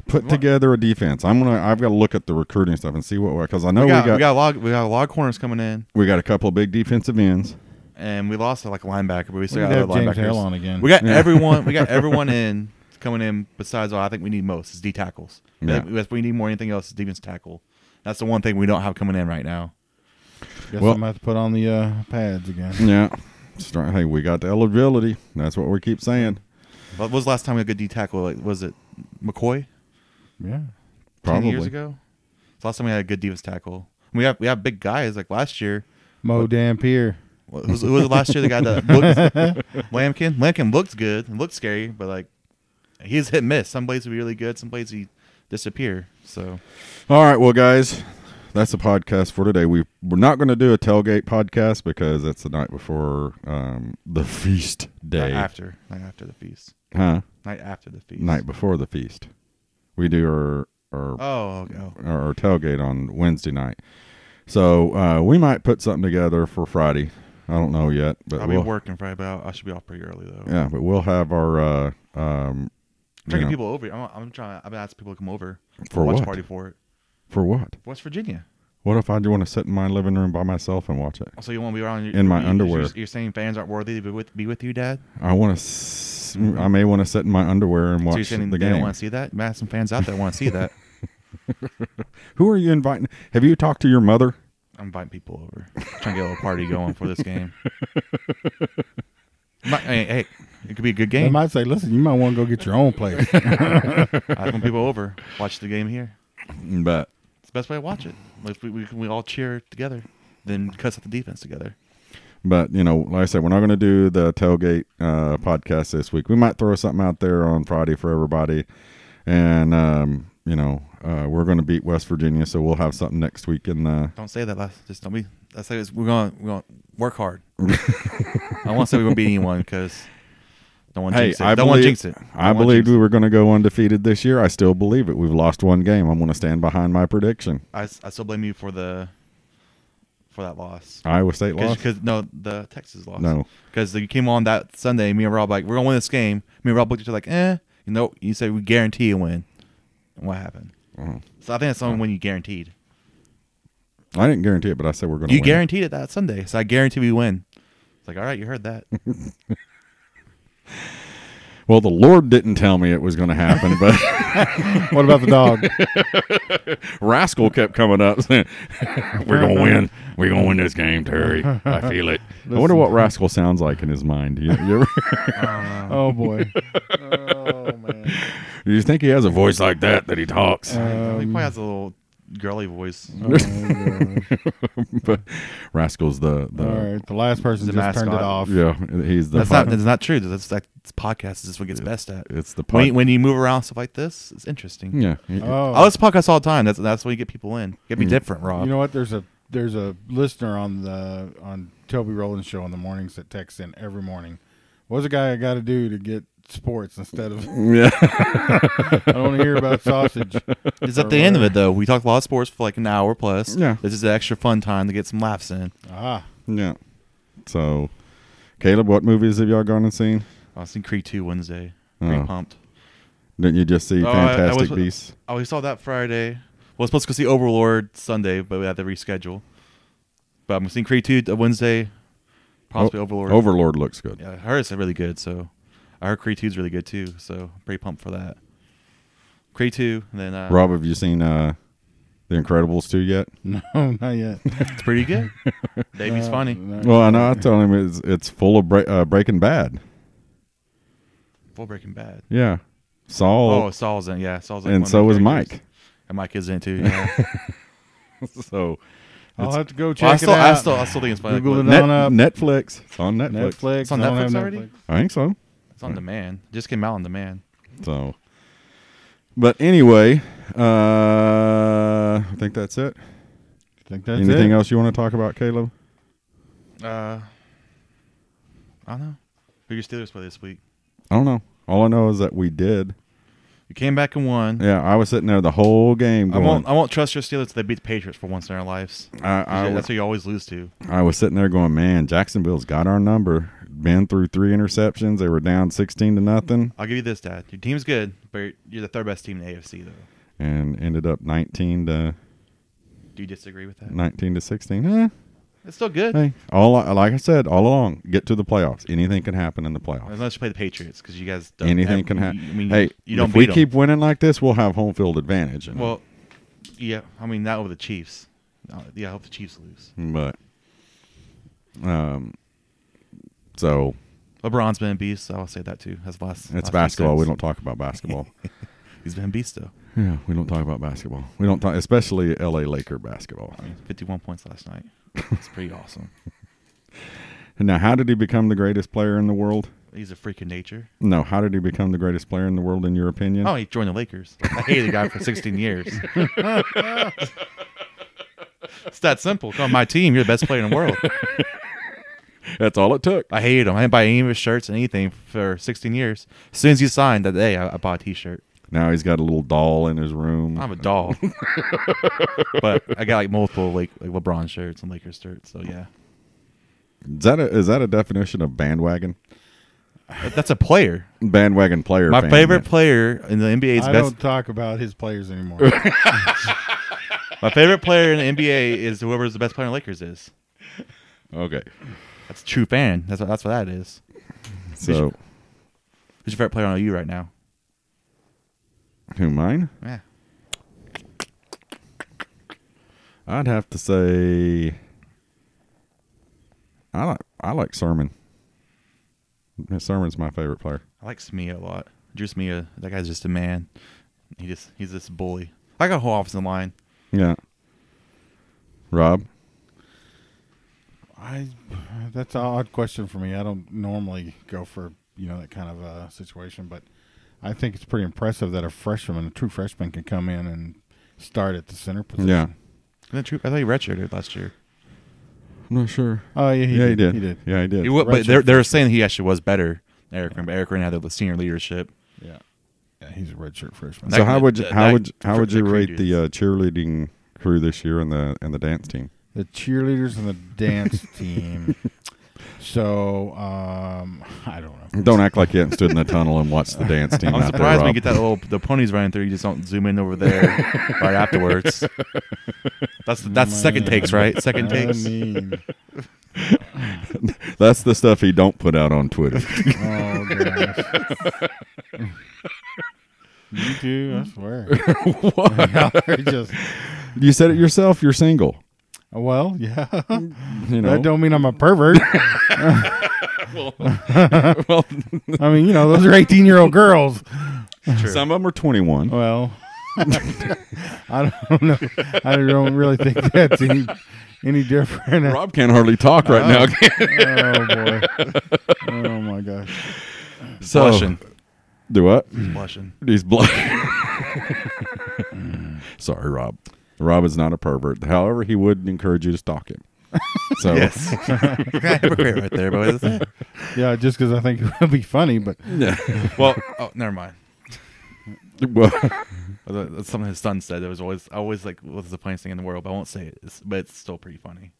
Put together a defense. I've got to look at the recruiting stuff and see what, because I know we got a lot of corners coming in. We got a couple of big defensive ends, and we lost like a linebacker, but we still We got could other have James linebackers. Hale on again. We got everyone. We got everyone in coming in. Besides, all I think we need most is D tackles. Yeah. We need more anything else is defense tackle. That's the one thing we don't have coming in right now. Guess Well- I'm going to have to put on the pads again. yeah. Hey, we got the eligibility. That's what we keep saying. What was the last time we had a good D tackle? Like, was it McCoy? Yeah. 10 years Probably. ago. It's the last time we had a good defense tackle. We have big guys like last year. Mo Dampier. Who was it last year? The guy that looked Lampkin. Lampkin looked good and looked scary, but like he's hit and miss. Some plays would be really good. Some plays he disappear. So All right, well, guys, that's the podcast for today. We're not going to do a tailgate podcast because it's the night before the feast day. night after the feast. Huh? Night after the feast. Night before the feast. We do our our tailgate on Wednesday night. So we might put something together for Friday. I don't know yet, but I'll be working Friday, but I should be off pretty early though. Yeah, but we'll have our I'm trying to get people over. I've been asking people to come over For watch what? party for it. For what? West Virginia. What if I do want to sit in my living room by myself and watch it? So you want to be around In my underwear. You're saying fans aren't worthy to be with you, Dad? I want to. I may want to sit in my underwear and So watch you're saying the they don't game. want to see that? You might have some fans out there that want to see that. Who are you inviting? Have you talked to your mother? I'm inviting people over. Trying to get a little party going for this game. Hey, it could be a good They game. might say, listen, you might want to go get your own place. I want people over. Watch the game here. But It's the best way to watch it. If we all cheer together, then cuss at the defense together. But, like I said, we're not going to do the tailgate podcast this week. We might throw something out there on Friday for everybody. And, we're going to beat West Virginia, so we'll have something next week. Don't say that. Just don't be. I say we're going to work hard. I want to say we're going to beat anyone because don't want to jinx it. Don't want to jinx it. I believed we were going to go undefeated this year. I still believe it. We've lost one game. I'm going to stand behind my prediction. I still blame you for that loss. Iowa State lost? Because the Texas loss. No. Because you came on that Sunday, me and Rob like, we're going to win this game. Me and Rob looked at each other like, you said we guarantee a win. And what happened? Oh. So I think that's the only win you guaranteed. I didn't guarantee it, but I said we're going to win. You guaranteed it that Sunday. So I guarantee we win. It's like, all right, you heard that. Well, the Lord didn't tell me it was going to happen, but What about the dog? Rascal kept coming up saying, we're going to win. We're going to win this game, Terry. I feel it. I wonder what Rascal sounds like in his mind. You ever, Oh, boy. Oh, man. do you think he has a voice like that he talks? He probably has a little girly voice. Oh, gosh. But Rascal's the All right. The last person The just turned it mascot. off. yeah, he's the That's not true. That's podcast is just what gets best at. it's the When you move around stuff like this, it's interesting. yeah. Oh. I listen to podcasts all the time. That's why you get people in. You gotta be different, Rob. You know what? There's a listener on Toby Rowland's show in the mornings that texts in every morning. What's a guy got to do to get sports instead of Yeah. I don't want to hear about sausage. It's at the end of it though. We talked a lot of sports for like an hour plus. Yeah. This is the extra fun time to get some laughs in. Yeah. So, Caleb, what movies have y'all gone and seen? I was in Creed 2 Wednesday. Pretty Oh. pumped. Didn't you just see Oh, Fantastic Beasts? Oh, we saw that Friday. Well, I was supposed to go see Overlord Sunday, but we had to reschedule. But I'm seeing Creed 2 Wednesday. Possibly Overlord. Overlord looks good. Yeah, I heard it's really good. So I heard Creed 2 is really good too. So I'm pretty pumped for that. Creed 2, and then Rob, have you seen The Incredibles 2 yet? No, not yet. it's pretty good. Davey's funny. Well, I know. I told him it's full of Breaking Bad. Full Breaking Bad. Yeah. Saul. Oh, Saul's in. Yeah, Saul's in. and one of so the was characters. Mike. And Mike is in too. Yeah. So I'll have to go Well, check it out. I still think it's funny. Google Like, it on up. Netflix. It's on Netflix. Netflix. It's on I don't Netflix have already? I think so. It's on demand. It just came out on demand. So, but anyway, I think that's it. think that's Anything it. else you want to talk about, Caleb? I don't know. Who your Steelers play this week? I don't know. All I know is that we did. You came back and won. Yeah, I was sitting there the whole game going. I won't trust your Steelers if they beat the Patriots for once in their lives. That's what you always lose to. I was sitting there going, man, Jacksonville's got our number. Been through 3 interceptions. They were down 16-0. I'll give you this, Dad. Your team's good, but you're the third best team in the AFC, though. And ended up 19 to. Do you disagree with that? 19 to 16. It's still good. Hey, like I said all along, get to the playoffs. Anything can happen in the playoffs. Unless you play the Patriots, because you guys don't. Anything can happen. I mean, hey, you don't if we beat keep them. winning like this, we'll have home field advantage. Well, yeah. I mean, not over the Chiefs. Yeah, I hope the Chiefs lose. But, so LeBron's been a beast, so I'll say that too. That's last. it's basketball. We don't talk about basketball. He's been a beast, though. Yeah, we don't talk about basketball. We don't talk, especially LA Laker basketball. I mean, 51 points last night. It's pretty awesome. Now, how did he become the greatest player in the world? He's a freak of nature. No, how did he become the greatest player in the world, in your opinion? Oh, he joined the Lakers. I hated the guy for 16 years. It's that simple. Come on my team. You're the best player in the world. That's all it took. I hated him. I didn't buy any of his shirts, anything for 16 years. As soon as you signed that day, I bought a T-shirt. Now he's got a little doll in his room. I'm a doll. But I got like multiple like LeBron shirts and Lakers shirts. So yeah, Is that a definition of bandwagon? that's a player. Bandwagon player. My fan, favorite yeah. player in the NBA is I best. don't talk about his players anymore. My favorite player in the NBA is whoever's the best player in the Lakers is. Okay. That's a true fan. That's what that is. So, Who's your favorite player on OU right now? who, mine? Yeah. I'd have to say I like Sermon. Sermon's my favorite player. I like Smia a lot. Drew Smia, that guy's just a man. He's this bully. I got a whole offensive line. Yeah. Rob? That's an odd question for me. I don't normally go for that kind of situation, but I think it's pretty impressive that a true freshman, can come in and start at the center position. Yeah. Is that true? I thought he redshirted last year. I'm not sure. Oh yeah, He did. He did. Yeah, he did. But they were saying he actually was better than Eric Green, but Eric Green had the senior leadership. Yeah, he's a redshirt freshman. So how would you the rate crew the cheerleading crew this year and the dance team? The cheerleaders and the dance team. So I don't know. Don't act like you haven't stood in the tunnel and watched the dance team. I'm out surprised there, when you Rob. get the ponies running through. You just don't zoom in over there right afterwards. That's the second takes, right? Second takes. That's the stuff he don't put out on Twitter. Oh gosh. You too, I swear. What? You said it yourself. You're single. Well, yeah. You know. That don't mean I'm a pervert. well, I mean, those are 18-year-old girls. some of them are 21. Well, I don't know. I don't really think that's any different. Rob can't hardly talk right now. Oh boy. Oh my gosh. So, Blushing. do what? He's blushing. He's blushing. Sorry, Rob. Rob is not a pervert. However, he would encourage you to stalk him. So Yes. Hypocrite right there, but what is that? Yeah, just because I think it would be funny, but yeah. Well, never mind. Well, That's something his son said. It was always like, what's the funniest thing in the world? But I won't say it, but it's still pretty funny.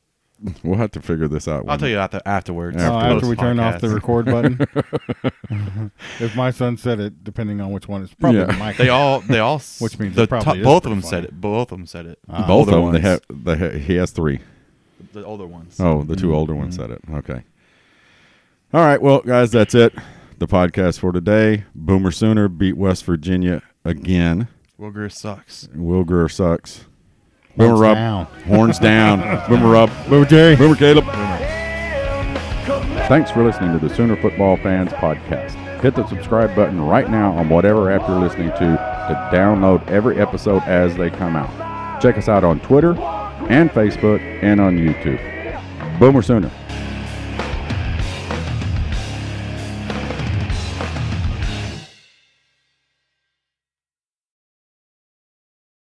we'll have to figure this out. I'll tell you afterwards. After after we turn off the Podcast. record button. If my son said it, depending on which one, it's probably Yeah. my They all, Which means the it probably is both of pretty them said funny. it. Both of them said it. Both Older of them. ones. He has 3. The older ones. Oh, the 2 older ones said it. Okay. All right. Well, guys, that's it. The podcast for today. Boomer Sooner beat West Virginia again. Wilger sucks. Wilger sucks. Horns Boomer Rob. down. Horns down. Boomer Rob. Boomer Jerry. Boomer Caleb. Thanks for listening to the Sooner Football Fans Podcast. Hit the subscribe button right now on whatever app you're listening to download every episode as they come out. Check us out on Twitter and Facebook and on YouTube. Boomer Sooner.